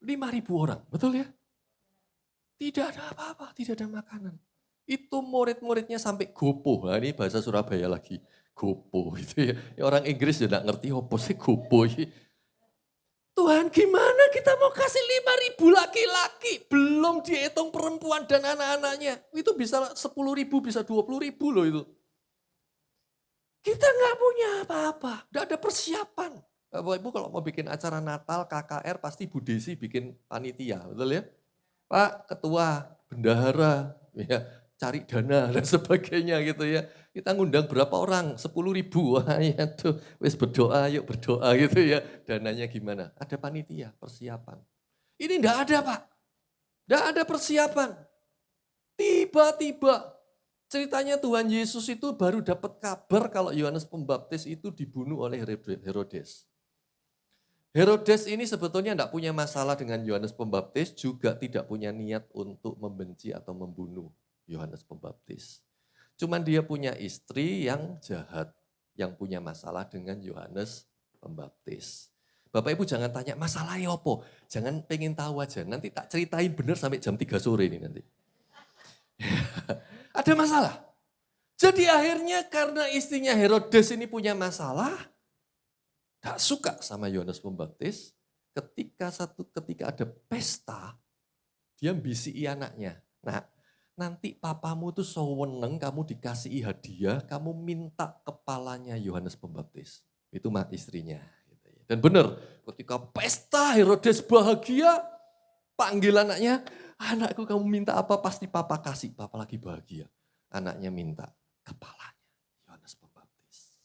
5.000 orang, betul ya? Tidak ada apa-apa, tidak ada makanan. Itu murid-muridnya sampai gopoh. Nah, ini bahasa Surabaya lagi. Gopoh itu ya. Orang Inggris juga tidak ngerti apa sih gopoh. Tuhan gimana kita mau kasih 5.000 laki-laki. Belum dihitung perempuan dan anak-anaknya. Itu bisa 10.000, bisa 20.000 loh itu. Kita nggak punya apa-apa. Tidak ada persiapan. Bapak Ibu kalau mau bikin acara Natal, KKR pasti Bu Desi bikin panitia. Betul ya? Pak Ketua, Bendahara, ya, cari dana dan sebagainya gitu ya. Kita ngundang berapa orang? 10.000. Wah ya tuh, wis berdoa, yuk berdoa gitu ya. Dananya gimana? Ada panitia, persiapan. Ini enggak ada Pak. Enggak ada persiapan. Tiba-tiba ceritanya Tuhan Yesus itu baru dapat kabar kalau Yohanes Pembaptis itu dibunuh oleh Herodes. Herodes ini sebetulnya tidak punya masalah dengan Yohanes Pembaptis, juga tidak punya niat untuk membenci atau membunuh Yohanes Pembaptis. Cuman dia punya istri yang jahat, yang punya masalah dengan Yohanes Pembaptis. Bapak Ibu jangan tanya masalahnya apa, jangan pengen tahu aja, nanti tak ceritain benar sampai jam 3 sore ini nanti. Ada masalah. Jadi akhirnya karena istrinya Herodes ini punya masalah, gak suka sama Yohanes Pembaptis, ketika ada pesta, dia bisiki anaknya. Nah, nanti papamu tuh seweneng kamu dikasihi hadiah, kamu minta kepalanya Yohanes Pembaptis. Itu mah istrinya. Dan benar, ketika pesta Herodes bahagia, panggil anaknya, anakku kamu minta apa pasti papa kasih, papa lagi bahagia. Anaknya minta kepalanya Yohanes Pembaptis.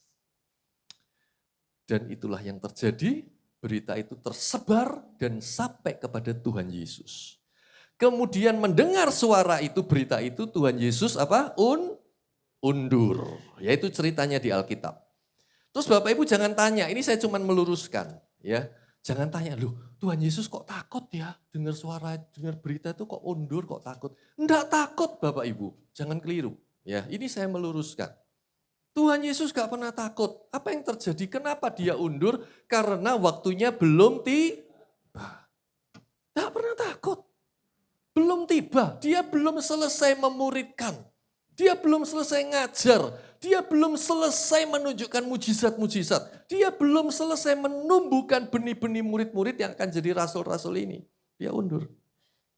Dan itulah yang terjadi, berita itu tersebar dan sampai kepada Tuhan Yesus. Kemudian mendengar suara itu, berita itu Tuhan Yesus apa? Undur. Yaitu ceritanya di Alkitab. Terus Bapak Ibu jangan tanya, ini saya cuma meluruskan. Ya, jangan tanya, loh Tuhan Yesus kok takut ya dengar suara, dengar berita itu kok undur, kok takut. Enggak takut Bapak Ibu, jangan keliru. Ya, ini saya meluruskan. Tuhan Yesus gak pernah takut. Apa yang terjadi? Kenapa dia undur? Karena waktunya belum tiba. Gak pernah takut. Belum tiba. Dia belum selesai memuridkan. Dia belum selesai ngajar. Dia belum selesai menunjukkan mujizat-mujizat. Dia belum selesai menumbuhkan benih-benih murid-murid yang akan jadi rasul-rasul ini. Dia undur.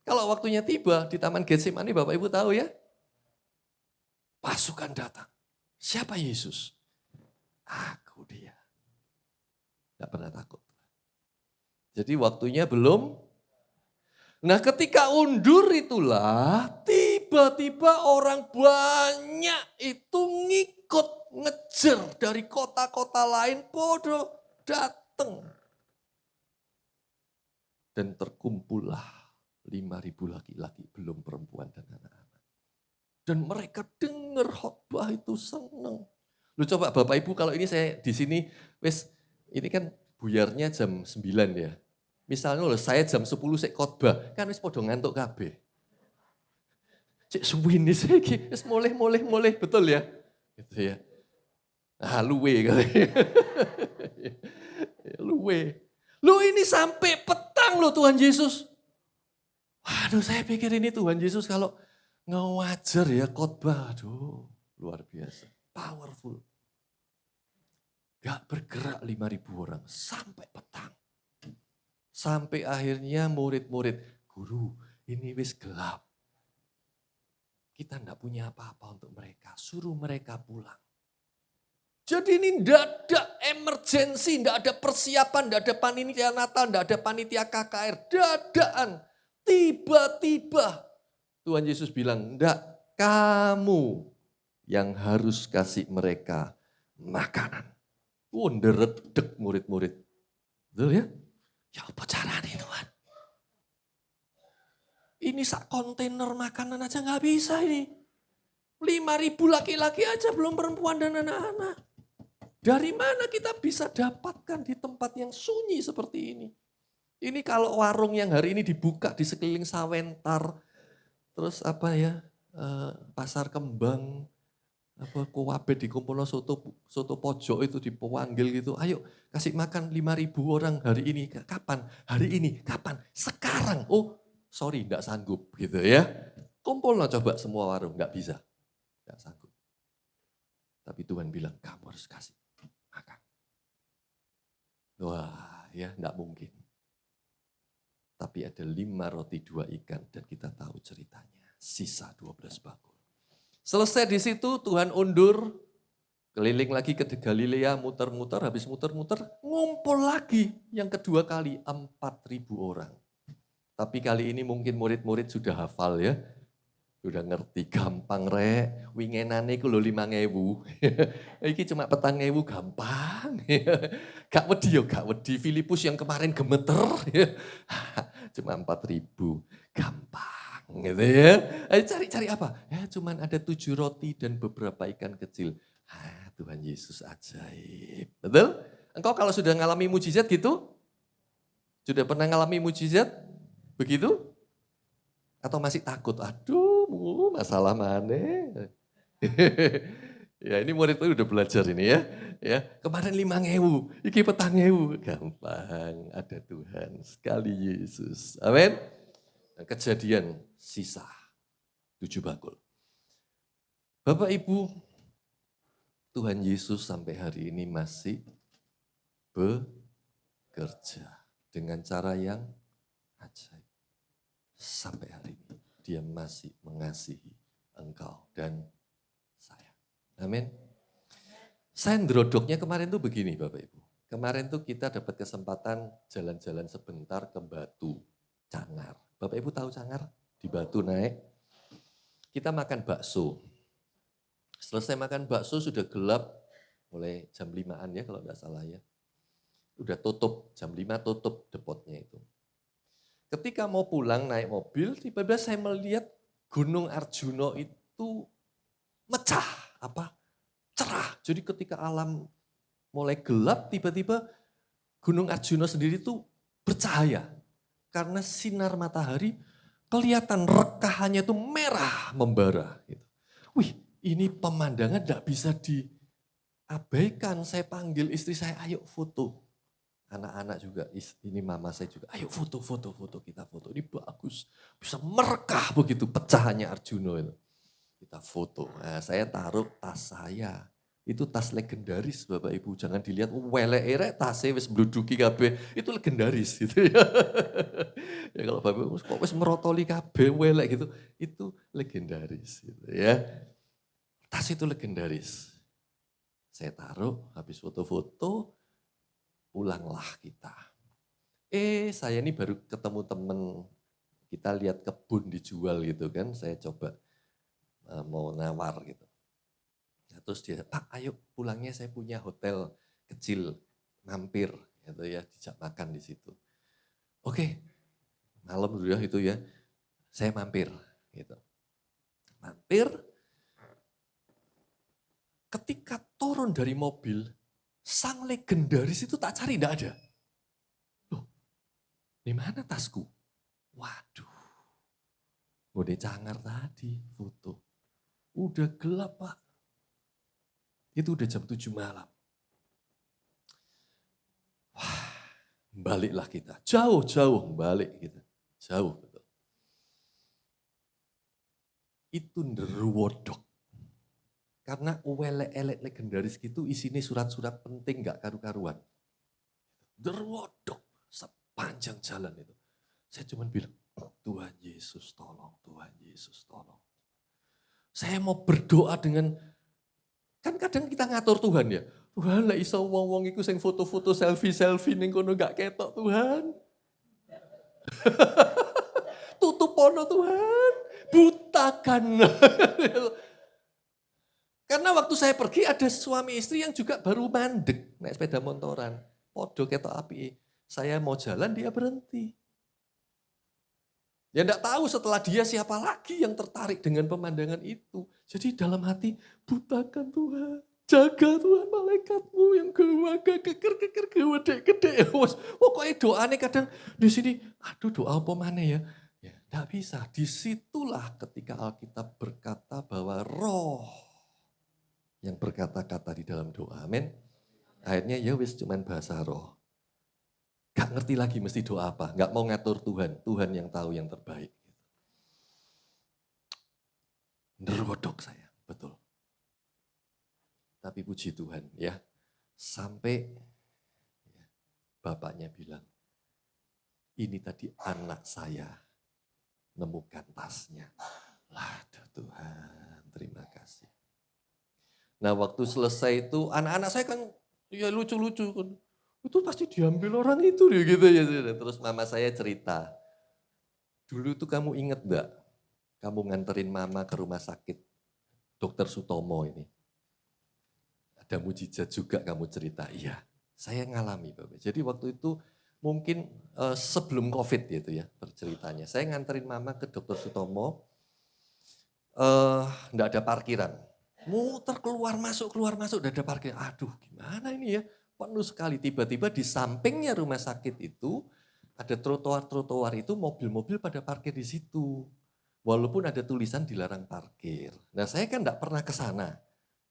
Kalau waktunya tiba di Taman Getsemani, Bapak Ibu tahu ya? Pasukan datang. Siapa Yesus? Aku dia. Tidak pernah takut. Jadi waktunya belum. Nah ketika undur itulah tiba-tiba orang banyak itu ngikut ngejar dari kota-kota lain podo datang. Dan terkumpullah 5.000 laki-laki belum perempuan dan anak-anak. Dan mereka dengar khotbah itu senang. Lu coba Bapak Ibu kalau ini saya di sini, wes ini kan buyarnya jam 9 ya. Misalnya loh saya jam 10 saya khotbah, kan wes podo ngantuk kabeh. Cek suwini saya wes moleh betul ya. Gitu ya. Ah luwe kali. Luwe. Lu ini sampai petang loh Tuhan Yesus. Waduh saya pikir ini Tuhan Yesus kalau ngajar ya khotbah, aduh luar biasa, powerful. Gak bergerak 5.000 orang sampai petang. Sampai akhirnya murid-murid, guru ini wis gelap. Kita enggak punya apa-apa untuk mereka, suruh mereka pulang. Jadi ini tidak ada emergensi, tidak ada persiapan, tidak ada panitia Natal, tidak ada panitia KKR. Dadaan, tiba-tiba Tuhan Yesus bilang, enggak, kamu yang harus kasih mereka makanan. Nderedek murid-murid. Betul ya? Ya apa caranya Tuhan? Ini sak kontainer makanan aja nggak bisa ini. 5.000 laki-laki aja belum perempuan dan anak-anak. Dari mana kita bisa dapatkan di tempat yang sunyi seperti ini? Ini kalau warung yang hari ini dibuka di sekeliling Sawentar, terus apa ya, Pasar Kembang, apa Kuwabe dikumpulno soto pojok itu dipanggil gitu. Ayo kasih makan 5.000 orang hari ini. Kapan? Hari ini. Kapan? Sekarang. Oh, sorry enggak sanggup gitu ya. Kumpulno coba semua warung, enggak bisa. Enggak sanggup. Tapi Tuhan bilang kamu harus kasih makan. Wah, ya enggak mungkin. Tapi ada 5 roti 2 ikan dan kita tahu ceritanya. Sisa 12 bakul. Selesai di situ Tuhan undur, keliling lagi ke Galilea, muter-muter, habis muter-muter, ngumpul lagi yang kedua kali 4.000 orang. Tapi kali ini mungkin murid-murid sudah hafal ya, sudah ngerti, gampang rek, wingenane ku lho 5.000. Iki cuma 4.000 gampang. Gak wedi yo, gak wedi. Filipus yang kemarin gemeter, cuma 4.000, gampang. Gitu ya. Ayo cari apa? Ya cuman ada 7 roti dan beberapa ikan kecil. Tuhan Yesus ajaib. Betul? Engkau kalau sudah ngalami mujizat gitu? Sudah pernah ngalami mujizat? Begitu? Atau masih takut? Aduh, masalah mana? Ya ini murid udah belajar ini ya. Ya, kemarin 5.000, iki 4.000. Gampang, ada Tuhan. Sekali Yesus. Amin. Kejadian sisa 7 bakul. Bapak Ibu, Tuhan Yesus sampai hari ini masih bekerja dengan cara yang ajaib. Sampai hari ini dia masih mengasihi engkau dan saya. Amin. Saya ndrodoknya kemarin tuh begini Bapak Ibu. Kemarin tuh kita dapat kesempatan jalan-jalan sebentar ke Batu Cangar. Bapak Ibu tahu Cangar? Di Batu naik. Kita makan bakso. Selesai makan bakso sudah gelap, mulai jam 5-an ya kalau nggak salah ya. Udah tutup, jam 5 tutup depotnya itu. Ketika mau pulang naik mobil, tiba-tiba saya melihat Gunung Arjuna itu mecah, cerah. Jadi ketika alam mulai gelap, tiba-tiba Gunung Arjuna sendiri itu bercahaya. Karena sinar matahari kelihatan rekahannya itu merah membara. Gitu. Wih, ini pemandangan tidak bisa diabaikan. Saya panggil istri saya, ayo foto. Anak-anak juga, ini mama saya juga, ayo foto, kita foto. Ini bagus, bisa merekah begitu pecahannya Arjuna itu. Kita foto, nah, saya taruh tas saya. Itu tas legendaris Bapak Ibu, jangan dilihat welek-erek tasnya wis mbluduki kabeh, itu legendaris gitu ya. Ya kalau Bapak Ibu kok wis merotoli kabeh welek gitu, itu legendaris gitu ya. Tas itu legendaris. Saya taruh, habis foto-foto, pulanglah kita. Saya ini baru ketemu temen, kita lihat kebun dijual gitu kan, saya coba mau nawar gitu. Nah, terus dia, Pak ayo pulangnya saya punya hotel kecil, mampir gitu ya, dijak makan di situ. Oke, malam dulu ya itu ya, saya mampir gitu. Mampir, ketika turun dari mobil, sang legendaris itu tak cari, enggak ada. Loh, di mana tasku? Waduh, Bode Cangar tadi foto. Udah gelap Pak. Itu udah jam 7 malam. Wah, baliklah kita. Jauh-jauh balik kita. Jauh betul. Itu nderwodok. Karena welek-elek legendaris gitu isinya surat-surat penting gak karu-karuan. Nderwodok sepanjang jalan itu. Saya cuma bilang, Tuhan Yesus tolong, Tuhan Yesus tolong. Saya mau berdoa dengan Kan kadang kita ngatur Tuhan ya. Tuhan lah iso wong-wong iku sing foto-foto selfie-selfie ning kono gak ketok Tuhan. Tutup pono Tuhan, butakan. Karena waktu saya pergi ada suami istri yang juga baru mandek naik sepeda motoran. Podo ketok api. Saya mau jalan dia berhenti. Ya enggak tahu setelah dia siapa lagi yang tertarik dengan pemandangan itu. Jadi dalam hati, butakan Tuhan. Jaga Tuhan malaikatmu yang keker gede. Pokoknya doanya kadang di sini, aduh doa apa mana ya? Ya enggak bisa. Disitulah ketika Alkitab berkata bahwa roh yang berkata-kata di dalam doa. Amin. Akhirnya ya wis cuman bahasa roh. Gak ngerti lagi mesti doa apa. Gak mau ngatur Tuhan. Tuhan yang tahu yang terbaik. Nerodok saya, betul. Tapi puji Tuhan ya. Sampai ya, bapaknya bilang, ini tadi anak saya nemukan tasnya. Lah Tuhan, terima kasih. Nah waktu selesai itu anak-anak saya kan ya lucu-lucu kan. Itu pasti diambil orang itu deh gitu ya. Terus mama saya cerita, dulu tuh kamu inget gak? Kamu nganterin mama ke rumah sakit, Dokter Sutomo ini. Ada mujizat juga kamu cerita, iya. Saya ngalami Bapak. Jadi waktu itu mungkin sebelum COVID gitu ya berceritanya. Saya nganterin mama ke Dokter Sutomo, enggak ada parkiran. Muter keluar masuk, udah ada parkir. Aduh gimana ini ya, penuh sekali. Tiba-tiba di sampingnya rumah sakit itu, ada trotoar-trotoar itu mobil-mobil pada parkir di situ. Walaupun ada tulisan dilarang parkir. Nah saya kan enggak pernah ke sana.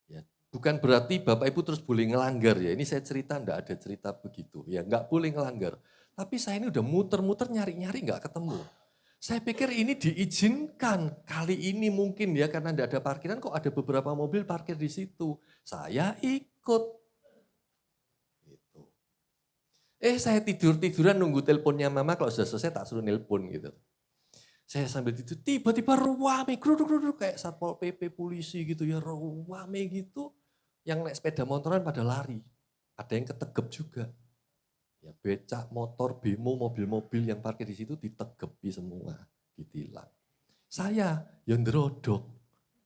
Ya, bukan berarti Bapak Ibu terus boleh ngelanggar ya. Ini saya cerita enggak ada cerita begitu. Ya enggak boleh ngelanggar. Tapi saya ini udah muter-muter nyari-nyari enggak ketemu. Saya pikir ini diizinkan, kali ini mungkin ya karena tidak ada parkiran kok ada beberapa mobil parkir di situ. Saya ikut. Gitu. Saya tidur-tiduran nunggu teleponnya mama, kalau sudah selesai tak suruh nelpon gitu. Saya sambil tidur, tiba-tiba ruame, gruduk-gruduk kayak Satpol PP, polisi gitu ya, ruame gitu. Yang naik sepeda motoran pada lari, ada yang ketegep juga. Ya becak, motor, bemo, mobil-mobil yang parkir di situ ditegepi semua, ditilang. Saya yang nerodok.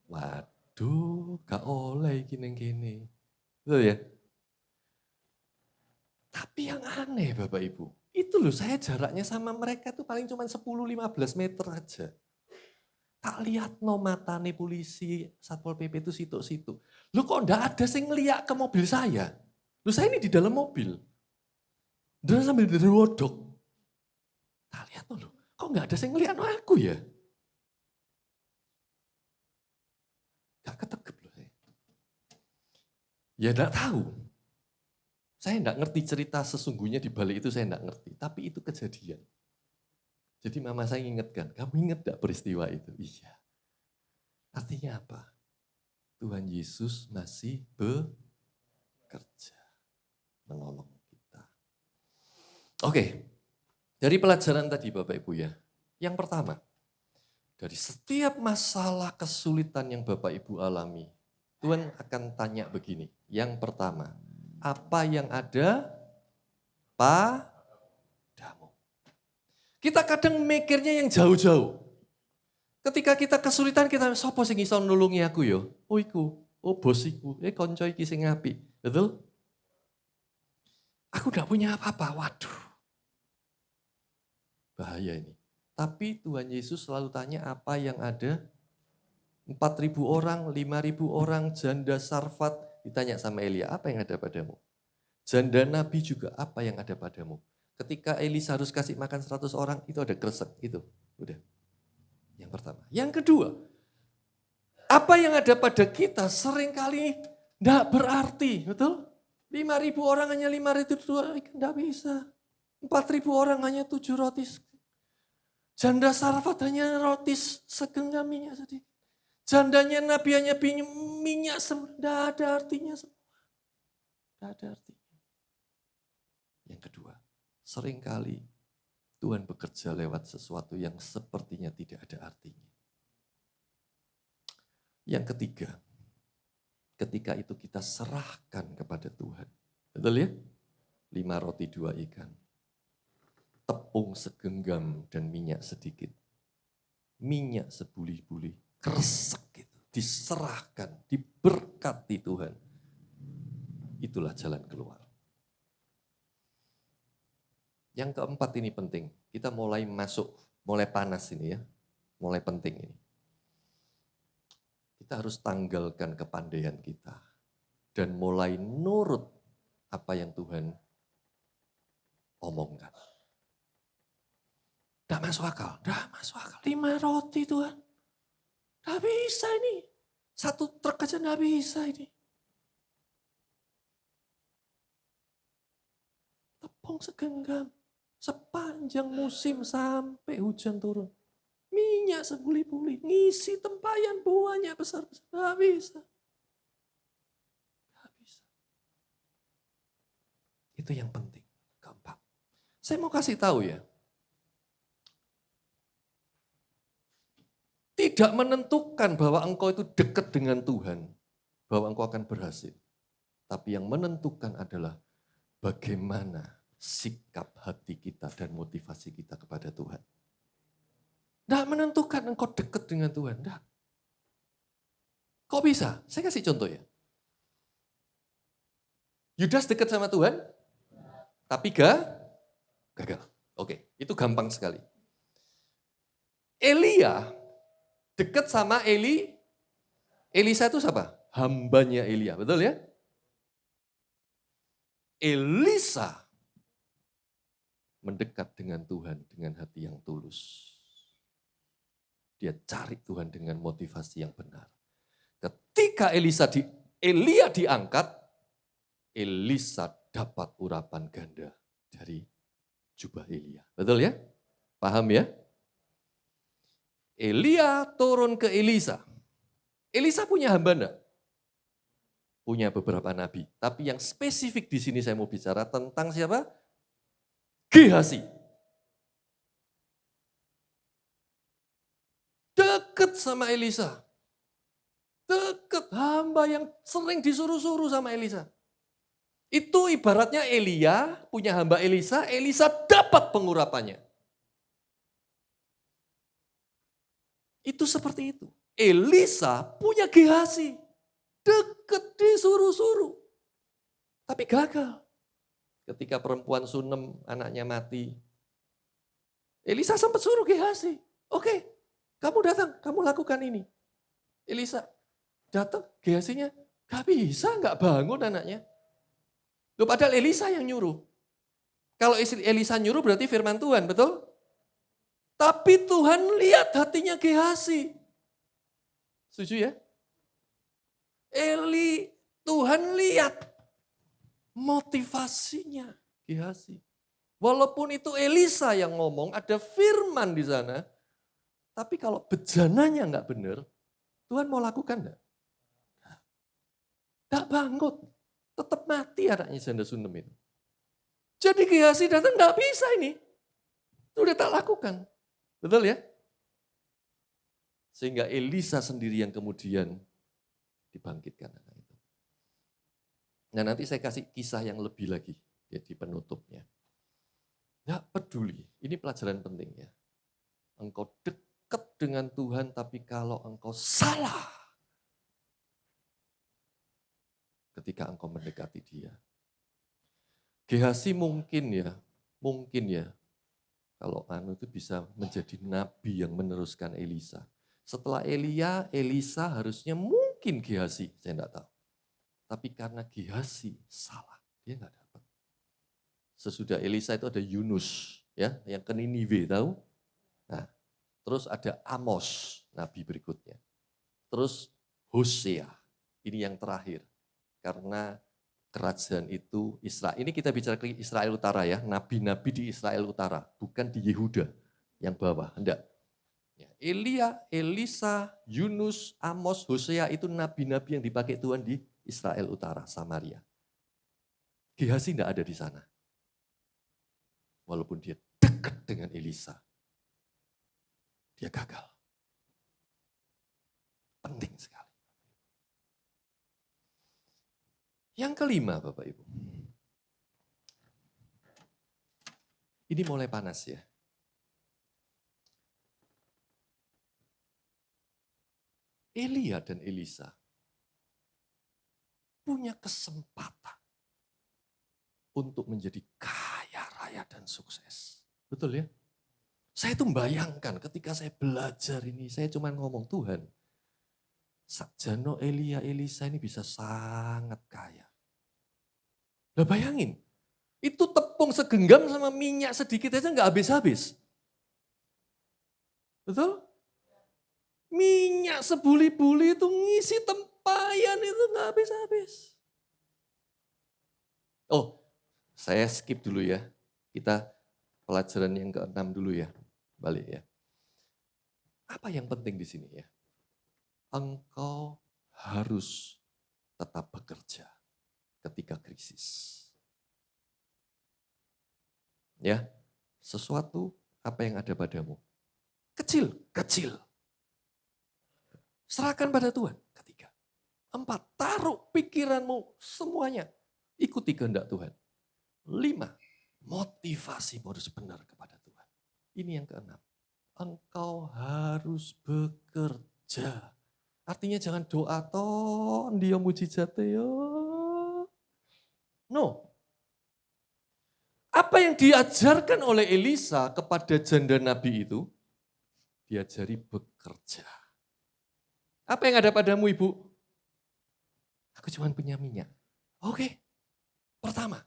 Waduh, gak oleh gini-gini. Betul ya? Tapi yang aneh Bapak Ibu, itu loh saya jaraknya sama mereka tuh paling cuma 10-15 meter aja. Tak lihat no matane polisi, Satpol PP itu situ-situ. Loh kok enggak ada sing ngeliat ke mobil saya? Loh saya ini di dalam mobil. Dia sambil nerodok. Tak lihat loh, kok enggak ada yang ngeliat aku ya? Gak ketegep loh saya. Ya enggak tahu. Saya enggak ngerti cerita sesungguhnya di balik itu, saya enggak ngerti. Tapi itu kejadian. Jadi mama saya ingatkan, kamu ingat enggak peristiwa itu? Iya. Artinya apa? Tuhan Yesus masih bekerja. Menolong kita. Oke, dari pelajaran tadi Bapak Ibu ya. Yang pertama, dari setiap masalah kesulitan yang Bapak Ibu alami, Tuhan akan tanya begini. Yang pertama, apa yang ada padamu? Kita kadang mikirnya yang jauh-jauh. Ketika kita kesulitan, kita sopo sing iso nulungi aku yo? Oh iku, oh bos iku, konco iki sing apik. Betul? Aku gak punya apa-apa, waduh. Bahaya ini. Tapi Tuhan Yesus selalu tanya apa yang ada. 4.000 orang, 5.000 orang, janda Sarfat. Ditanya sama Elia, apa yang ada padamu? Janda Nabi juga, apa yang ada padamu? Ketika Elisa harus kasih makan 100 orang, itu ada kresek, itu. Udah. Yang pertama. Yang kedua, apa yang ada pada kita seringkali tidak berarti, betul? 5.000 orang hanya 5.000 ikan, tidak bisa. 4.000 orang hanya 7 roti. Janda Sarfat hanya roti segenggam minyak sedikit. Jandanya Nabi hanya minyak, tidak ada artinya semua. Tidak ada artinya. Yang kedua, seringkali Tuhan bekerja lewat sesuatu yang sepertinya tidak ada artinya. Yang ketiga, ketika itu kita serahkan kepada Tuhan. Betul ya? 5 roti 2 ikan. Tepung segenggam dan minyak sedikit. Minyak sebuli-buli. Kresek gitu. Diserahkan, diberkati Tuhan. Itulah jalan keluar. Yang keempat ini penting. Kita mulai masuk, mulai panas ini ya. Mulai penting ini. Kita harus tanggalkan kepandaian kita. Dan mulai nurut apa yang Tuhan omongkan. Tidak masuk akal, tidak masuk akal. 5 roti Tuhan. Tidak bisa ini. 1 truk aja tidak bisa ini. Tepung segenggam. Sepanjang musim sampai hujan turun. Minyak sebuli-buli, ngisi tempayan buahnya besar-besar. Nggak bisa. Nggak bisa. Itu yang penting. Keempat. Saya mau kasih tahu ya. Tidak menentukan bahwa engkau itu dekat dengan Tuhan. Bahwa engkau akan berhasil. Tapi yang menentukan adalah bagaimana sikap hati kita dan motivasi kita kepada Tuhan. Tidak menentukan engkau dekat dengan Tuhan. Tidak. Kok bisa? Saya kasih contoh ya. Yudas dekat sama Tuhan, tapi gagal. Oke, itu gampang sekali. Elia dekat sama Elisa itu siapa? Hambanya Elia, betul ya? Elisa mendekat dengan Tuhan dengan hati yang tulus. Dia cari Tuhan dengan motivasi yang benar. Ketika Elia diangkat, Elisa dapat urapan ganda dari jubah Elia. Betul ya? Paham ya? Elia turun ke Elisa. Elisa punya hamba enggak? Punya beberapa nabi. Tapi yang spesifik di sini saya mau bicara tentang siapa? Gehazi. Dekat sama Elisa. Dekat hamba yang sering disuruh-suruh sama Elisa. Itu ibaratnya Elia punya hamba Elisa, Elisa dapat pengurapannya. Itu seperti itu. Elisa punya Gehazi. Dekat disuruh-suruh. Tapi gagal. Ketika perempuan Sunem anaknya mati. Elisa sempat suruh Gehazi. Oke, kamu datang, kamu lakukan ini. Elisa datang, Gehazinya gak bisa, gak bangun anaknya. Loh, padahal Elisa yang nyuruh. Kalau Elisa nyuruh berarti firman Tuhan, betul? Tapi Tuhan lihat hatinya Gehazi. Setuju ya? Tuhan lihat motivasinya Gehazi. Walaupun itu Elisa yang ngomong, ada firman di sana. Tapi kalau bejananya enggak benar, Tuhan mau lakukan enggak? Enggak bangun. Tetap mati anaknya janda Sunem itu. Jadi Gehazi datang enggak bisa ini. Sudah tak lakukan. Betul ya? Sehingga Elisa sendiri yang kemudian dibangkitkan anak itu. Nah, nanti saya kasih kisah yang lebih lagi jadi penutupnya. Enggak peduli, ini pelajaran penting ya. Engkau dekat dengan Tuhan tapi kalau engkau salah ketika engkau mendekati Dia. Gehazi mungkin ya kalau itu bisa menjadi nabi yang meneruskan Elisa. Setelah Elisa harusnya mungkin Gehazi, saya enggak tahu. Tapi karena Gehazi salah, dia enggak dapat. Sesudah Elisa itu ada Yunus, ya, yang ke Niniwe, tahu? Nah, terus ada Amos, nabi berikutnya. Terus Hosea, ini yang terakhir. Karena kerajaan itu Israel. Ini kita bicara ke Israel Utara ya, nabi-nabi di Israel Utara, bukan di Yehuda yang bawah, enggak. Ya, Elisa, Yunus, Amos, Hosea itu nabi-nabi yang dipakai Tuhan di Israel Utara, Samaria. Gehazi enggak ada di sana. Walaupun dia dekat dengan Elisa, dia gagal. Penting sekali. Yang kelima Bapak Ibu. Ini mulai panas ya. Elia dan Elisa punya kesempatan untuk menjadi kaya raya dan sukses. Betul ya? Saya tuh membayangkan ketika saya belajar ini, saya cuma ngomong Tuhan, sakjano Elia Elisa ini bisa sangat kaya. Nah bayangin, itu tepung segenggam sama minyak sedikit aja nggak habis-habis. Betul? Minyak sebuli-buli itu ngisi tempayan itu nggak habis-habis. Oh, saya skip dulu ya. Kita pelajaran yang ke-6 dulu ya. Balik ya. Apa yang penting di sini ya? Engkau harus tetap bekerja ketika krisis. Ya, sesuatu apa yang ada padamu. Kecil. Serahkan pada Tuhan. Ketiga. 4, taruh pikiranmu semuanya. Ikuti kehendak Tuhan. 5, motivasi harus benar kepada Tuhan. Ini yang ke-6. Engkau harus bekerja. Artinya jangan doa ton dia mujizat ya. No. Apa yang diajarkan oleh Elisa kepada janda Nabi itu? Diajari bekerja. Apa yang ada padamu ibu? Aku cuma punya minyak. Oke. Pertama,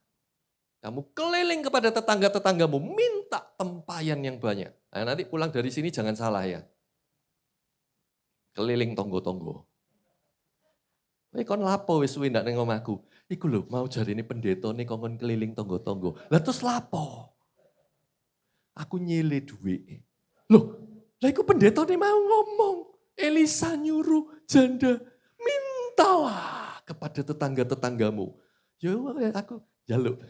kamu keliling kepada tetangga-tetanggamu, minta tempayan yang banyak. Nah, nanti pulang dari sini jangan salah ya. Keliling tonggo-tonggo. Kon lapo wis suwe ndak ning omahku. Iku lho mau jarine pendetane kongkon keliling tonggo-tonggo. Lah terus lapo? Aku nyile duit. Loh, lah iku pendetane mau ngomong. Elisa nyuruh janda, mintalah kepada tetangga-tetanggamu. Ya aku jaluk.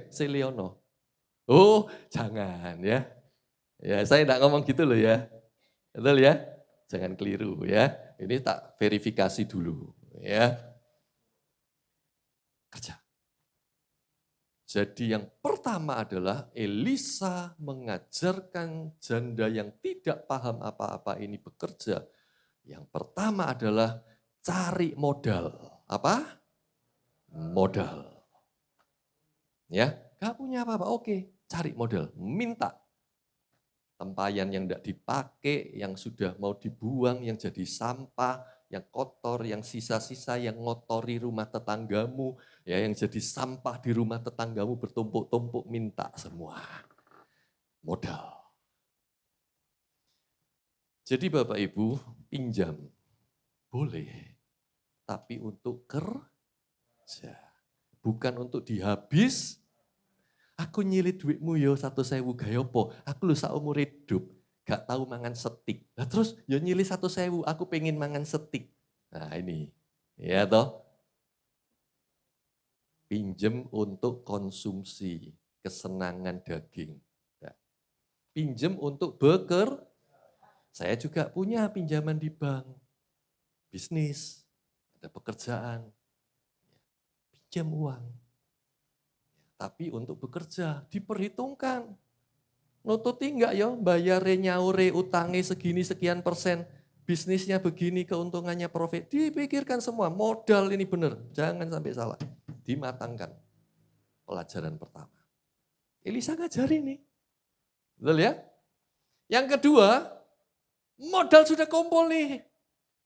Seliono. Oh, jangan ya. Ya, saya enggak ngomong gitu loh ya. Betul ya? Jangan keliru ya. Ini tak verifikasi dulu ya. Kerja. Jadi yang pertama adalah Elisa mengajarkan janda yang tidak paham apa-apa ini bekerja. Yang pertama adalah cari modal. Apa? Modal. Ya, gak punya apa-apa, oke, cari modal, minta. Tempayan yang tidak dipakai, yang sudah mau dibuang, yang jadi sampah, yang kotor, yang sisa-sisa, yang ngotori rumah tetanggamu, ya, yang jadi sampah di rumah tetanggamu bertumpuk-tumpuk, minta semua. Modal. Jadi Bapak Ibu, pinjam. Boleh. Tapi untuk kerja. Bukan untuk dihabis. Aku nyilih duitmu yo 1.000 gaya apa? Aku lu saumur hidup gak tahu mangan setik. Nah terus yo nyilih 1.000, aku pengen mangan setik. Nah ini, ya toh. Pinjem untuk konsumsi, kesenangan daging. Nah, pinjem untuk bekerja. Saya juga punya pinjaman di bank. Bisnis, ada pekerjaan. Pinjam uang. Tapi untuk bekerja, diperhitungkan. Nututi enggak ya, bayare nyaure utangnya segini sekian persen, bisnisnya begini, keuntungannya profit. Dipikirkan semua, modal ini benar, jangan sampai salah. Dimatangkan. Pelajaran pertama. Elisa ngajari nih. Betul ya? Yang kedua, modal sudah kumpul nih.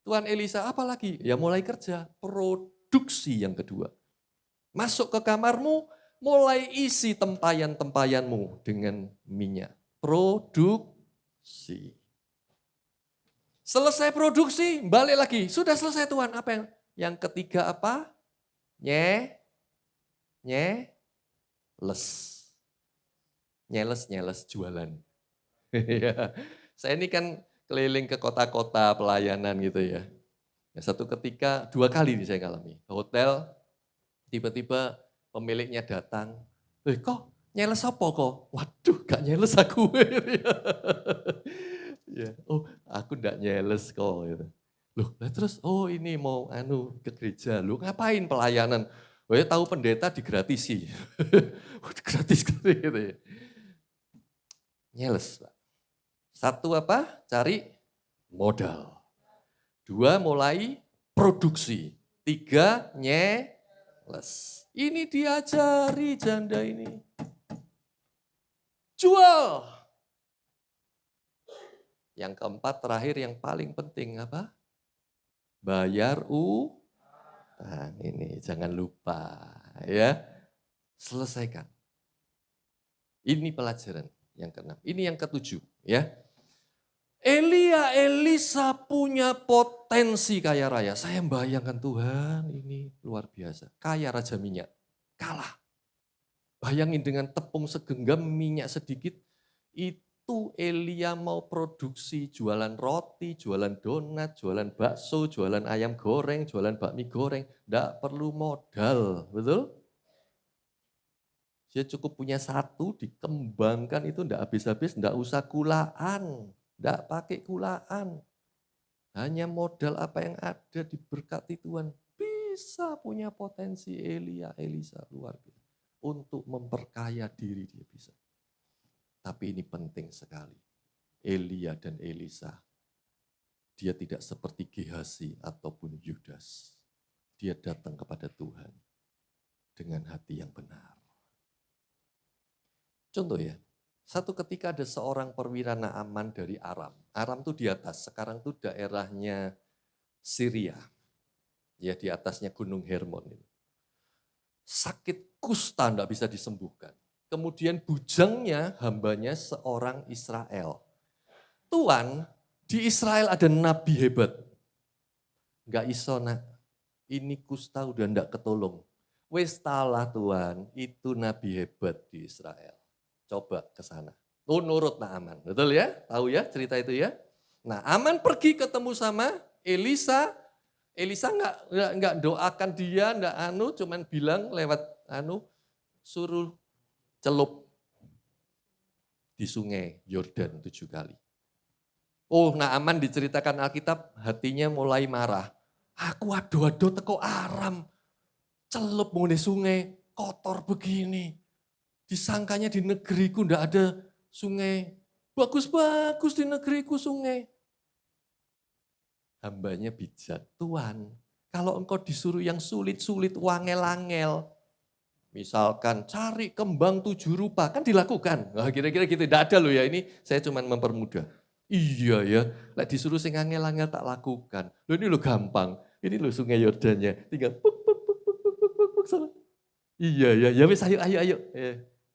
Tuan Elisa, apa lagi? Ya mulai kerja, produksi yang kedua. Masuk ke kamarmu, mulai isi tempayan-tempayanmu dengan minyak. Produksi. Selesai produksi, balik lagi. Sudah selesai Tuhan. Apa yang ketiga apa? Nyeles. Nyeles jualan. Saya ini kan keliling ke kota-kota pelayanan gitu ya. Satu ketika, 2 kali nih saya ngalami. Hotel, tiba-tiba pemiliknya datang, kok nyeles apa kok? Waduh, gak nyeles aku. Ya, oh, aku gak nyeles kok. Loh, nah terus, oh ini mau ke gereja. Lu ngapain pelayanan? Oh ya tahu pendeta digratisi. Gratis gitu ya. Nyeles, Pak. Satu apa? Cari modal. Dua, mulai produksi. Tiga, nyeles. Ini diajari janda ini. Jual. Yang keempat, terakhir, yang paling penting apa? Bayar utang. Ini jangan lupa ya. Selesaikan. Ini pelajaran yang keenam. Ini yang ketujuh ya. Elisa punya potensi kaya raya. Saya bayangkan Tuhan ini luar biasa. Kaya raja minyak. Kalah. Bayangin dengan tepung segenggam minyak sedikit. Itu Elia mau produksi jualan roti, jualan donat, jualan bakso, jualan ayam goreng, jualan bakmi goreng. Tidak perlu modal, betul? Dia cukup punya satu, dikembangkan itu tidak habis-habis, tidak usah kulaan. Tidak pakai kulaan. Hanya modal apa yang ada diberkati Tuhan. Bisa punya potensi Elisa luar biasa. Untuk memperkaya diri dia bisa. Tapi ini penting sekali. Elia dan Elisa. Dia tidak seperti Gehazi ataupun Yudas. Dia datang kepada Tuhan dengan hati yang benar. Contoh ya. Satu ketika ada seorang perwira Naaman dari Aram. Aram itu di atas, sekarang itu daerahnya Syria. Ya di atasnya Gunung Hermon. Sakit kusta tidak bisa disembuhkan. Kemudian bujangnya hambanya seorang Israel. Tuan, di Israel ada nabi hebat. Enggak iso nak, ini kusta udah enggak ketolong. Wes talah Tuan, itu nabi hebat di Israel. Coba ke sana. Oh nurut Naaman, betul ya? Tahu ya cerita itu ya? Nah Aman pergi ketemu sama Elisa. Elisa enggak doakan dia, enggak cuman bilang lewat suruh celup di sungai Yordan 7 kali. Oh Naaman diceritakan Alkitab hatinya mulai marah. Aku ado-ado teko Aram, celup mau di sungai, kotor begini. Disangkanya di negeriku ndak ada sungai. Bagus-bagus di negeriku sungai. Hambanya bijak. Tuhan, kalau engkau disuruh yang sulit-sulit, wangel-angel. Misalkan cari kembang 7 rupa, kan dilakukan. Nah, kira-kira gitu, tidak ada loh ya, ini saya cuma mempermudah. Iya ya, lek disuruh sing angel-angel tak lakukan. Loh ini lo gampang, ini lo sungai Yordannya, tinggal puk, puk, puk, puk, puk, puk, puk, puk, puk. Iya ya, ya wis ayo.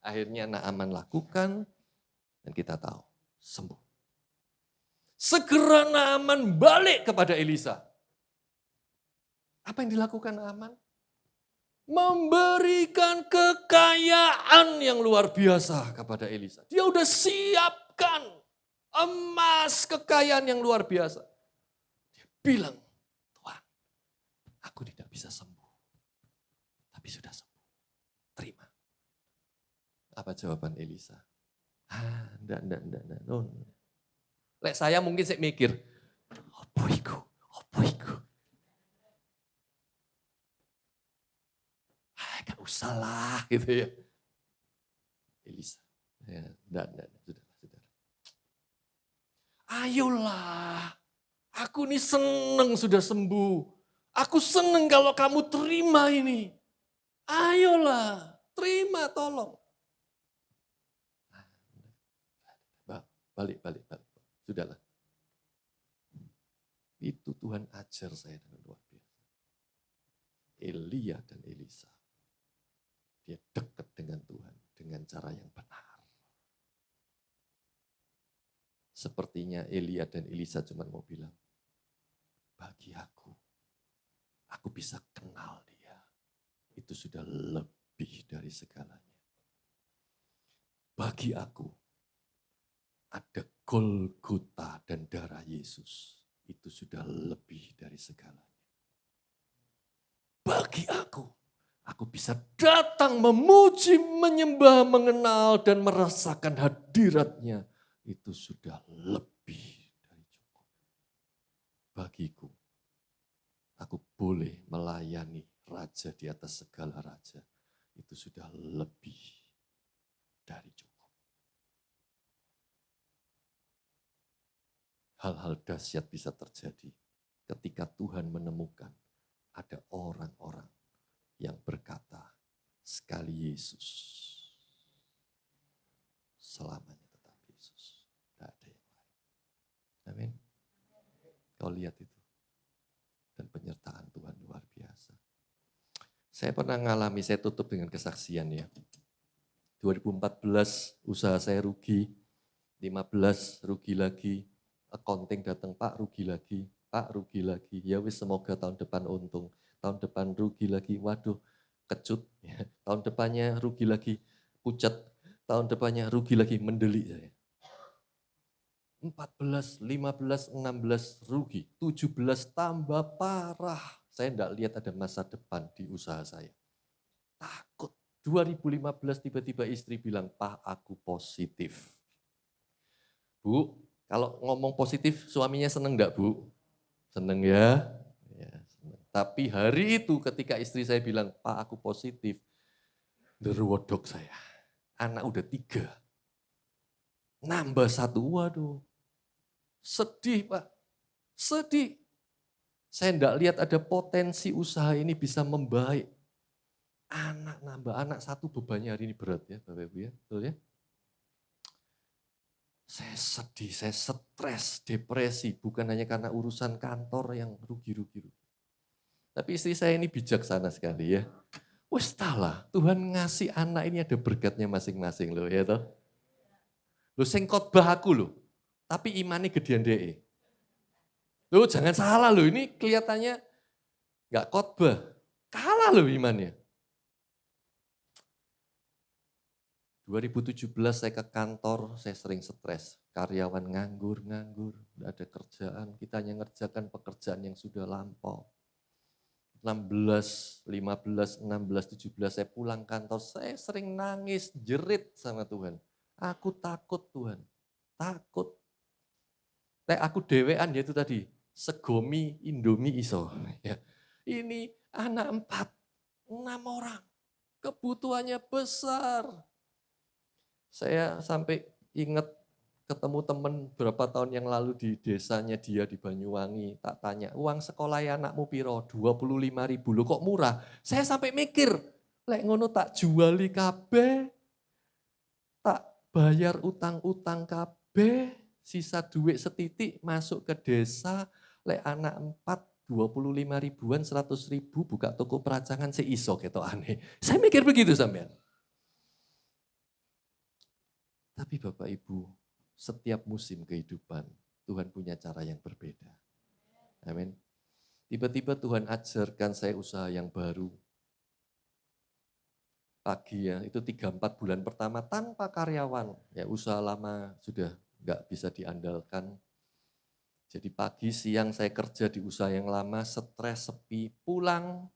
Akhirnya Naaman lakukan dan kita tahu sembuh. Segera Naaman balik kepada Elisa. Apa yang dilakukan Naaman? Memberikan kekayaan yang luar biasa kepada Elisa. Dia udah siapkan emas kekayaan yang luar biasa. Dia bilang, Tuhan, aku tidak bisa sembuh, tapi sudah sembuh. Terima. Apa jawaban Elisa? Enggak. No. Lek saya mungkin saya mikir, apa iku? Gak usah lah gitu ya. Elisa, ya, enggak, sudah. Ayolah, aku ini seneng sudah sembuh. Aku seneng kalau kamu terima ini. Ayolah, terima tolong. Balik. Sudahlah. Itu Tuhan ajar saya dengan luar biasa. Elia dan Elisa. Dia dekat dengan Tuhan dengan cara yang benar. Sepertinya Elia dan Elisa cuma mau bilang, bagi aku bisa kenal dia. Itu sudah lebih dari segalanya. Bagi aku, ada Golgota dan darah Yesus. Itu sudah lebih dari segalanya. Bagi aku bisa datang memuji, menyembah, mengenal, dan merasakan hadiratnya. Itu sudah lebih dari cukup. Bagiku, aku boleh melayani raja di atas segala raja. Itu sudah lebih dari cukup. Hal-hal dahsyat bisa terjadi ketika Tuhan menemukan ada orang-orang yang berkata, sekali Yesus, selamanya tetap Yesus. Tidak ada yang lain. Amin. Kau lihat itu. Dan penyertaan Tuhan luar biasa. Saya pernah ngalami, saya tutup dengan kesaksian ya. 2014 usaha saya rugi, 15 rugi lagi, accounting datang, Pak rugi lagi, Pak rugi lagi. Ya wis semoga tahun depan untung, tahun depan rugi lagi, waduh kecut. Ya. Tahun depannya rugi lagi, pucat. Tahun depannya rugi lagi, mendelik saya. 14, 15, 16 rugi, 17 tambah parah. Saya tidak lihat ada masa depan di usaha saya. Takut. 2015 tiba-tiba istri bilang, Pak aku positif. Bu, kalau ngomong positif suaminya seneng enggak Bu? Seneng ya? Ya seneng. Tapi hari itu ketika istri saya bilang, Pak aku positif, derwodok saya. Anak udah 3. Nambah 1, waduh. Sedih Pak, sedih. Saya enggak lihat ada potensi usaha ini bisa membaik. Anak nambah, anak 1 bebannya hari ini berat ya Bapak Ibu ya, betul ya? Saya sedih, saya stres, depresi, bukan hanya karena urusan kantor yang rugi-rugi. Tapi istri saya ini bijaksana sekali ya. Wes lah, Tuhan ngasih anak ini ada berkatnya masing-masing loh ya toh. Loh sing khotbah aku loh, tapi imannya gedean DE. Loh jangan salah loh, ini kelihatannya nggak khotbah, kalah loh imannya. 2017 saya ke kantor, saya sering stres. Karyawan nganggur, tidak ada kerjaan. Kita hanya ngerjakan pekerjaan yang sudah lampau. 16, 15, 16, 17 saya pulang kantor, saya sering nangis, jerit sama Tuhan. Aku takut Tuhan, takut. Aku dewean ya itu tadi, segomi Indomie iso. Ya. Ini anak 4, 6 orang, kebutuhannya besar. Saya sampai ingat ketemu teman berapa tahun yang lalu di desanya dia di Banyuwangi. Tak tanya, uang sekolah anakmu piro? 25.000, loh kok murah? Saya sampai mikir, lek ngono tak juali kabeh, tak bayar utang-utang kabeh, sisa duit setitik masuk ke desa, lek anak 4, 25 ribuan, 100 ribu, buka toko peracangan seiso gitu aneh. Saya mikir begitu sampean. Tapi Bapak Ibu, setiap musim kehidupan, Tuhan punya cara yang berbeda. Amin. Tiba-tiba Tuhan ajarkan saya usaha yang baru. Pagi ya, itu 3-4 bulan pertama tanpa karyawan. Ya usaha lama sudah nggak bisa diandalkan. Jadi pagi, siang saya kerja di usaha yang lama, stres, sepi, pulang.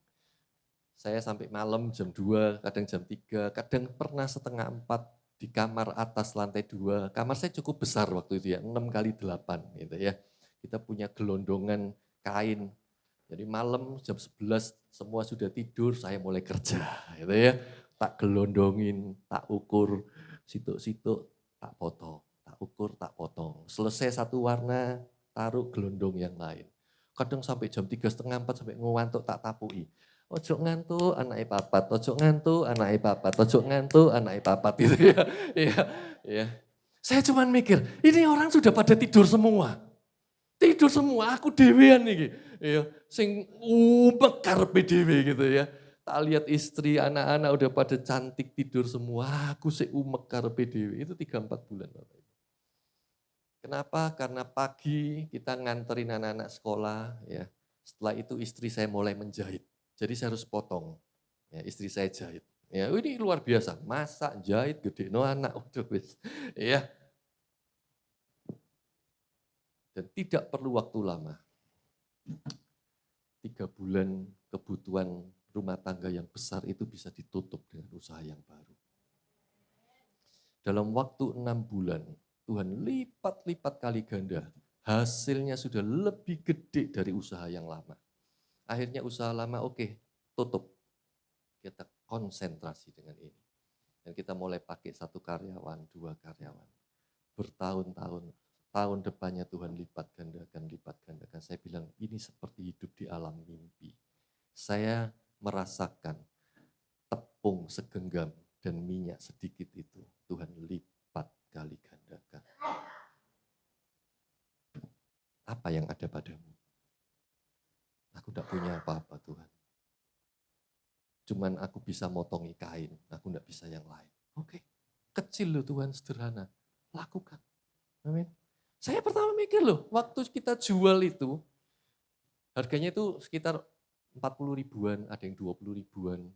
Saya sampai malam jam 2, kadang jam 3, kadang pernah setengah 4 di kamar atas lantai 2. Kamar saya cukup besar waktu itu ya, 6x8 gitu ya. Kita punya gelondongan kain. Jadi malam jam 11 semua sudah tidur, saya mulai kerja gitu ya. Tak gelondongin, tak ukur, situ-situ tak potong, tak ukur, tak potong. Selesai satu warna, taruh gelondong yang lain. Kadang sampai jam 3:30 sampai ngantuk tak tapui. Ojo ngantuk anake papat, ojo ngantuk anake papat, ojo ngantuk anake papat gitu ya. Iya, iya. Saya cuman mikir, ini orang sudah pada tidur semua. Tidur semua, aku dewean nih. Iya, sing umek karepe dhewe gitu ya. Tak lihat istri, anak-anak udah pada cantik tidur semua, aku sih umek karepe dhewe. Itu 3-4 bulan Bapak. Kenapa? Karena pagi kita nganterin anak-anak sekolah ya. Setelah itu istri saya mulai menjahit. Jadi saya harus potong. Ya, istri saya jahit. Ya, ini luar biasa. Masak, jahit, gede no anak. Udah wis. Ya. Dan tidak perlu waktu lama. 3 bulan kebutuhan rumah tangga yang besar itu bisa ditutup dengan usaha yang baru. Dalam waktu 6 bulan, Tuhan lipat-lipat kali ganda. Hasilnya sudah lebih gede dari usaha yang lama. Akhirnya usaha lama oke, tutup. Kita konsentrasi dengan ini. Dan kita mulai pakai 1 karyawan, 2 karyawan. Bertahun-tahun, tahun depannya Tuhan lipat gandakan. Saya bilang ini seperti hidup di alam mimpi. Saya merasakan tepung segenggam dan minyak sedikit itu Tuhan lipat kali gandakan. Apa yang ada padamu? Aku tidak punya apa-apa Tuhan. Cuman aku bisa motongi kain, aku tidak bisa yang lain. Oke, kecil loh Tuhan, sederhana. Lakukan. Amin. Saya pertama mikir loh, waktu kita jual itu, harganya itu sekitar 40 ribuan, ada yang 20 ribuan.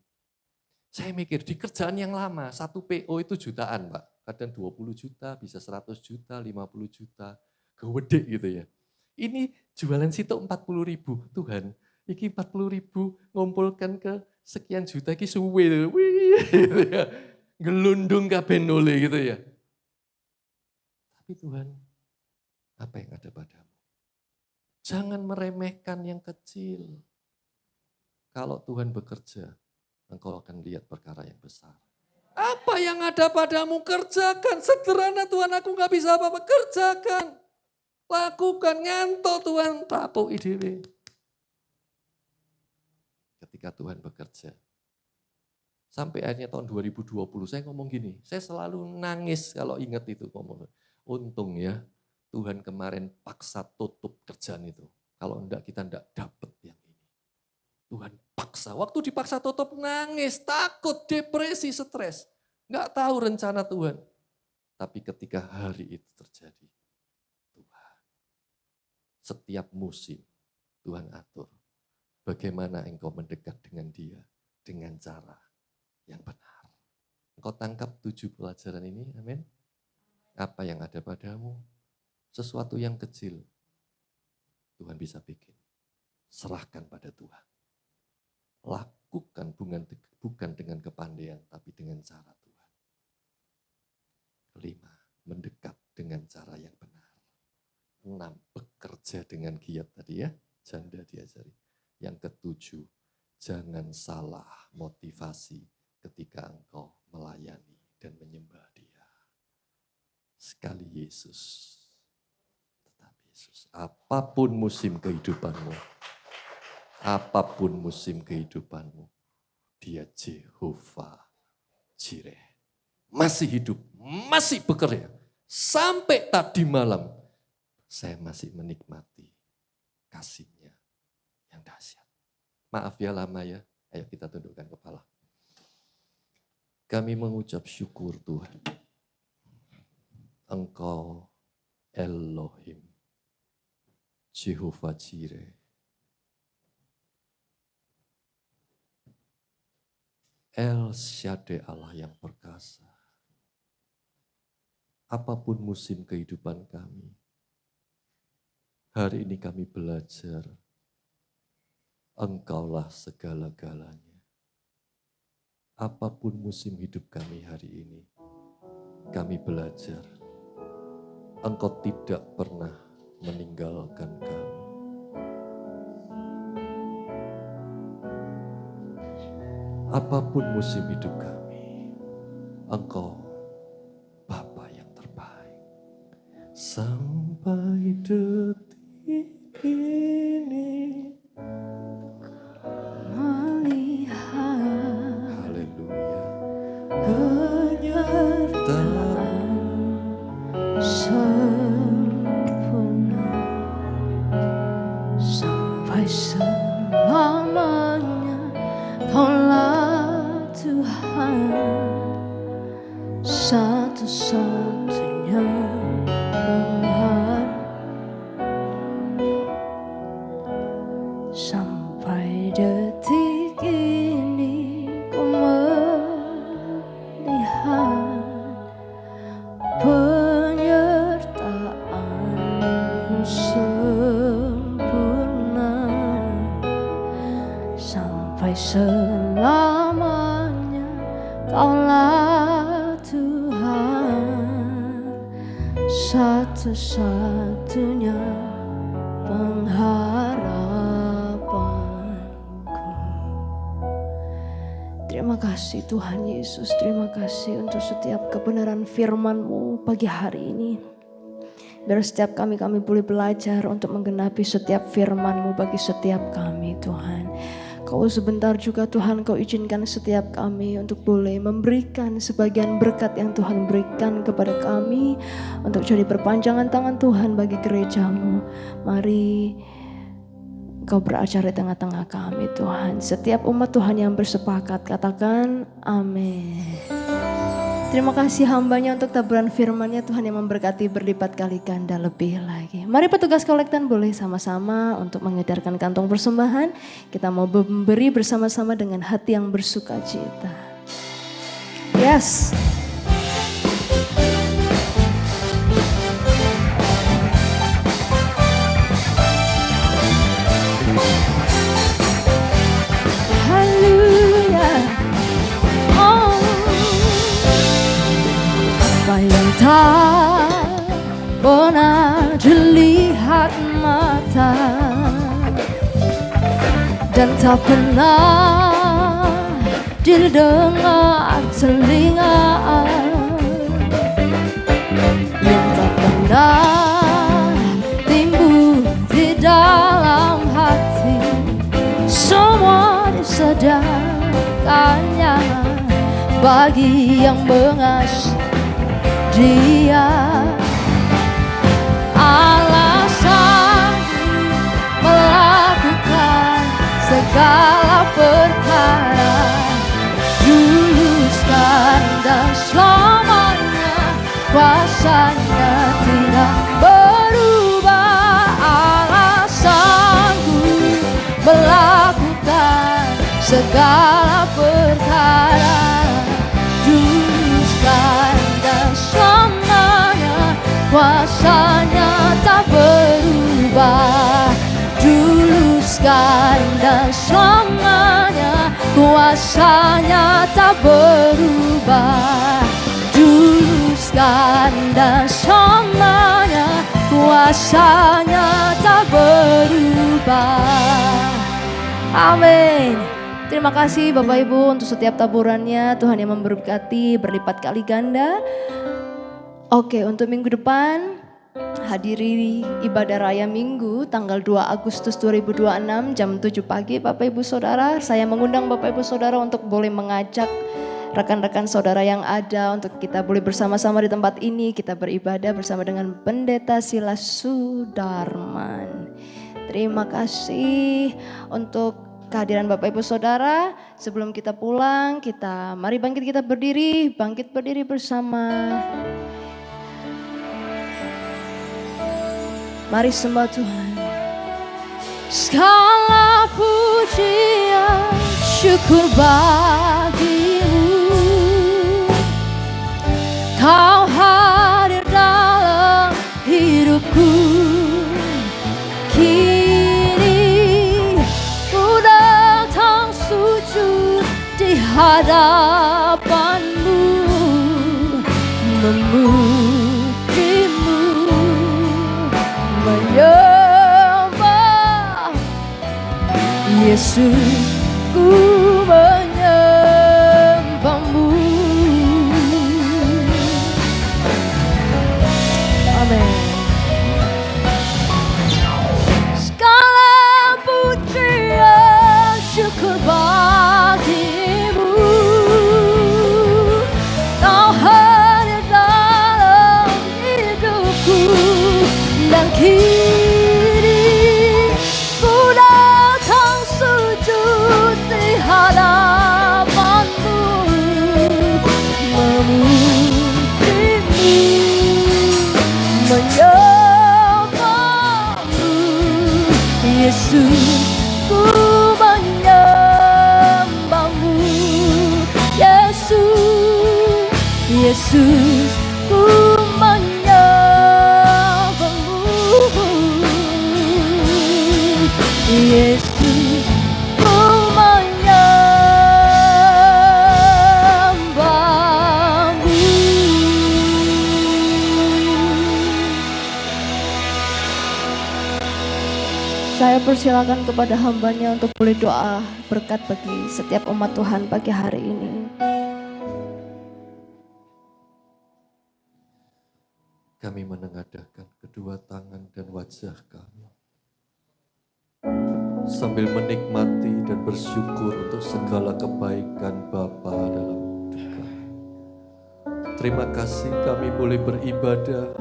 Saya mikir di kerjaan yang lama, 1 PO itu jutaan Pak. Kadang 20 juta, bisa 100 juta, 50 juta. Gede gitu ya. Ini jualan situ 40 ribu, Tuhan. Iki 40 ribu ngumpulkan ke sekian juta, iki suwe. Wih, gitu ya. Gelundung kabeh nole gitu ya. Tapi Tuhan, apa yang ada padamu? Jangan meremehkan yang kecil. Kalau Tuhan bekerja, engkau akan lihat perkara yang besar. Apa yang ada padamu, kerjakan. Sederhana Tuhan, aku gak bisa apa-apa, kerjakan. Lakukan, ngantuk Tuhan, tapuk ide. Ketika Tuhan bekerja. Sampai akhirnya tahun 2020 saya ngomong gini, saya selalu nangis kalau ingat itu ngomong. Untung ya Tuhan kemarin paksa tutup kerjaan itu. Kalau enggak kita enggak dapat yang ini. Tuhan paksa, waktu dipaksa tutup nangis, takut, depresi, stres. Enggak tahu rencana Tuhan. Tapi ketika hari itu terjadi, Tuhan setiap musim Tuhan atur. Bagaimana engkau mendekat dengan dia dengan cara yang benar. Engkau tangkap 7 pelajaran ini, amin. Apa yang ada padamu, sesuatu yang kecil, Tuhan bisa bikin. Serahkan pada Tuhan. Lakukan bukan dengan kepandaian, tapi dengan cara Tuhan. 5, mendekat dengan cara yang benar. 6, bekerja dengan giat tadi ya, janda diajari. Yang ke-7, jangan salah motivasi ketika engkau melayani dan menyembah dia. Sekali Yesus, tetap Yesus. Apapun musim kehidupanmu, dia Jehovah Jireh. Masih hidup, masih bekerja. Sampai tadi malam, saya masih menikmati kasih-Nya yang dahsyat. Maaf ya lama ya, ayo kita tundukkan kepala. Kami mengucap syukur Tuhan. Engkau Elohim, Jehovah Jireh. El Shaddai Allah yang perkasa. Apapun musim kehidupan kami, hari ini kami belajar, Engkaulah segala-galanya. Apapun musim hidup kami hari ini, kami belajar, Engkau tidak pernah meninggalkan kami. Apapun musim hidup kami, Engkau Bapa yang terbaik. Sampai detik ini, haleluya, penyertaan sempurna sampai selamanya. Kaulah Tuhan, satu-satunya benar. Sampai detik ini ku melihat penyertaan-Mu sempurna sampai selamanya. Kaulah Tuhan, satu-satunya pengharapanku. Terima kasih Tuhan Yesus, terima kasih untuk setiap kebenaran firman-Mu pagi hari ini. Biar setiap kami boleh belajar untuk menggenapi setiap firman-Mu bagi setiap kami Tuhan. Kalau sebentar juga Tuhan Kau izinkan setiap kami untuk boleh memberikan sebagian berkat yang Tuhan berikan kepada kami. Untuk jadi perpanjangan tangan Tuhan bagi gereja-Mu. Mari Kau beracara di tengah-tengah kami Tuhan. Setiap umat Tuhan yang bersepakat katakan amin. Terima kasih hambanya untuk taburan firman-Nya Tuhan yang memberkati berlipat kali ganda lebih lagi. Mari petugas kolektan boleh sama-sama untuk mengedarkan kantong persembahan. Kita mau memberi bersama-sama dengan hati yang bersuka cita. Yes. Apa yang tak pernah dilihat mata dan tak pernah didengar telinga, yang tak pernah timbul di dalam hati, semua disediakannya bagi yang mengasihi Dia. Alasan melakukan segala perkara, juluskan dan selamanya kuasanya tidak berubah. Alasanku melakukan segala perkara, juluskan dan selamanya kuasanya tak berubah. Juluskan dan selamanya kuasanya tak berubah. Juluskan dan selamanya kuasanya tak berubah. Amin. Terima kasih Bapak Ibu untuk setiap taburannya. Tuhan yang memberkati berlipat kali ganda. Oke, untuk minggu depan hadiri ibadah raya Minggu tanggal 2 Agustus 2026 jam 7 pagi Bapak Ibu Saudara. Saya mengundang Bapak Ibu Saudara untuk boleh mengajak rekan-rekan saudara yang ada untuk kita boleh bersama-sama di tempat ini. Kita beribadah bersama dengan Pendeta Silas Sudarman. Terima kasih untuk kehadiran Bapak Ibu Saudara. Sebelum kita pulang, mari bangkit, kita berdiri, bangkit berdiri bersama. Mari sembah Tuhan. Segala pujian syukur bagimu, Kau hadir dalam hidupku. Di hadapanmu, memujimu, menyembah Yesus, ku menyembahmu. Amin. Segala pujian syukur bagimu, Kau hadir dalam hidupku, dan kini ku datang sujud di hadapanmu, memujimu, menyembahmu Yesus, ku menyembahmu Yesus, Yesus, ku menyembahmu Yesus, ku menyembahmu. Saya persilakan kepada hambanya untuk boleh doa berkat bagi setiap umat Tuhan pagi hari ini. Kami menengadahkan kedua tangan dan wajah kami, sambil menikmati dan bersyukur untuk segala kebaikan Bapa dalam hidup kami. Terima kasih kami boleh beribadah.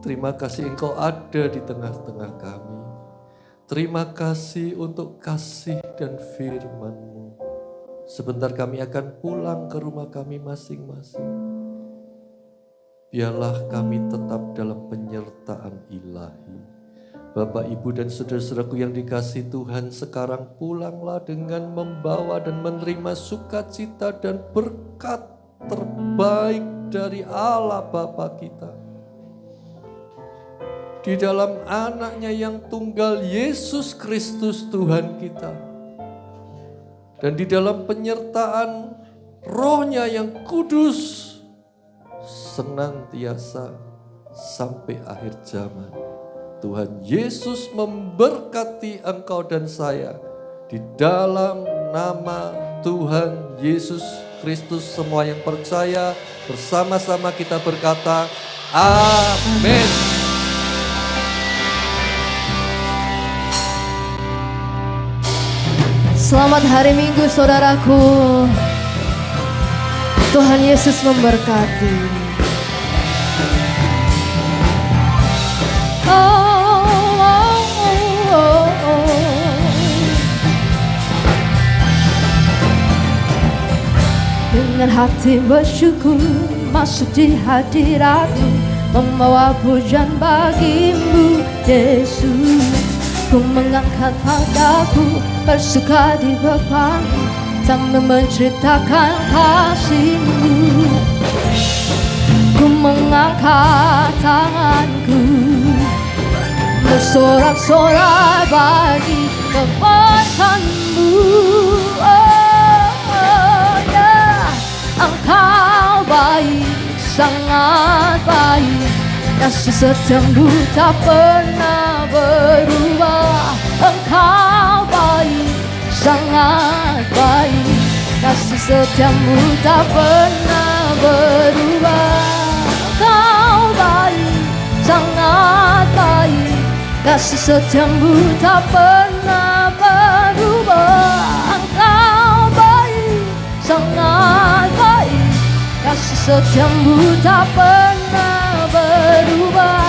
Terima kasih Engkau ada di tengah-tengah kami. Terima kasih untuk kasih dan firman-Mu. Sebentar kami akan pulang ke rumah kami masing-masing. Biarlah kami tetap dalam penyertaan ilahi. Bapak, Ibu, dan saudara-saudaraku yang dikasihi Tuhan, sekarang pulanglah dengan membawa dan menerima sukacita dan berkat terbaik dari Allah Bapa kita. Di dalam anaknya yang tunggal Yesus Kristus Tuhan kita. Dan di dalam penyertaan Roh-Nya yang kudus senantiasa sampai akhir zaman. Tuhan Yesus memberkati engkau dan saya. Di dalam nama Tuhan Yesus Kristus, semua yang percaya bersama-sama kita berkata, amin. Selamat hari Minggu saudaraku. Tuhan Yesus memberkati. Dengan hati bersyukur masuk di hadirat-Mu, membawa pujian bagi-Mu Yesus. Ku mengangkat padaku, bersuka di depan-Mu, sambil menceritakan kasih-Mu. Ku mengangkat tanganku, bersorak-sorak bagi kebaikan-Mu. Engkau baik, sangat baik. Kasih setiamu tak pernah berubah. Engkau baik, sangat baik. Kasih setiamu tak pernah berubah. Engkau baik, sangat baik. Kasih setiamu tak pernah berubah. Engkau baik, sangat baik. Kasih setiamu tak pernah berubah.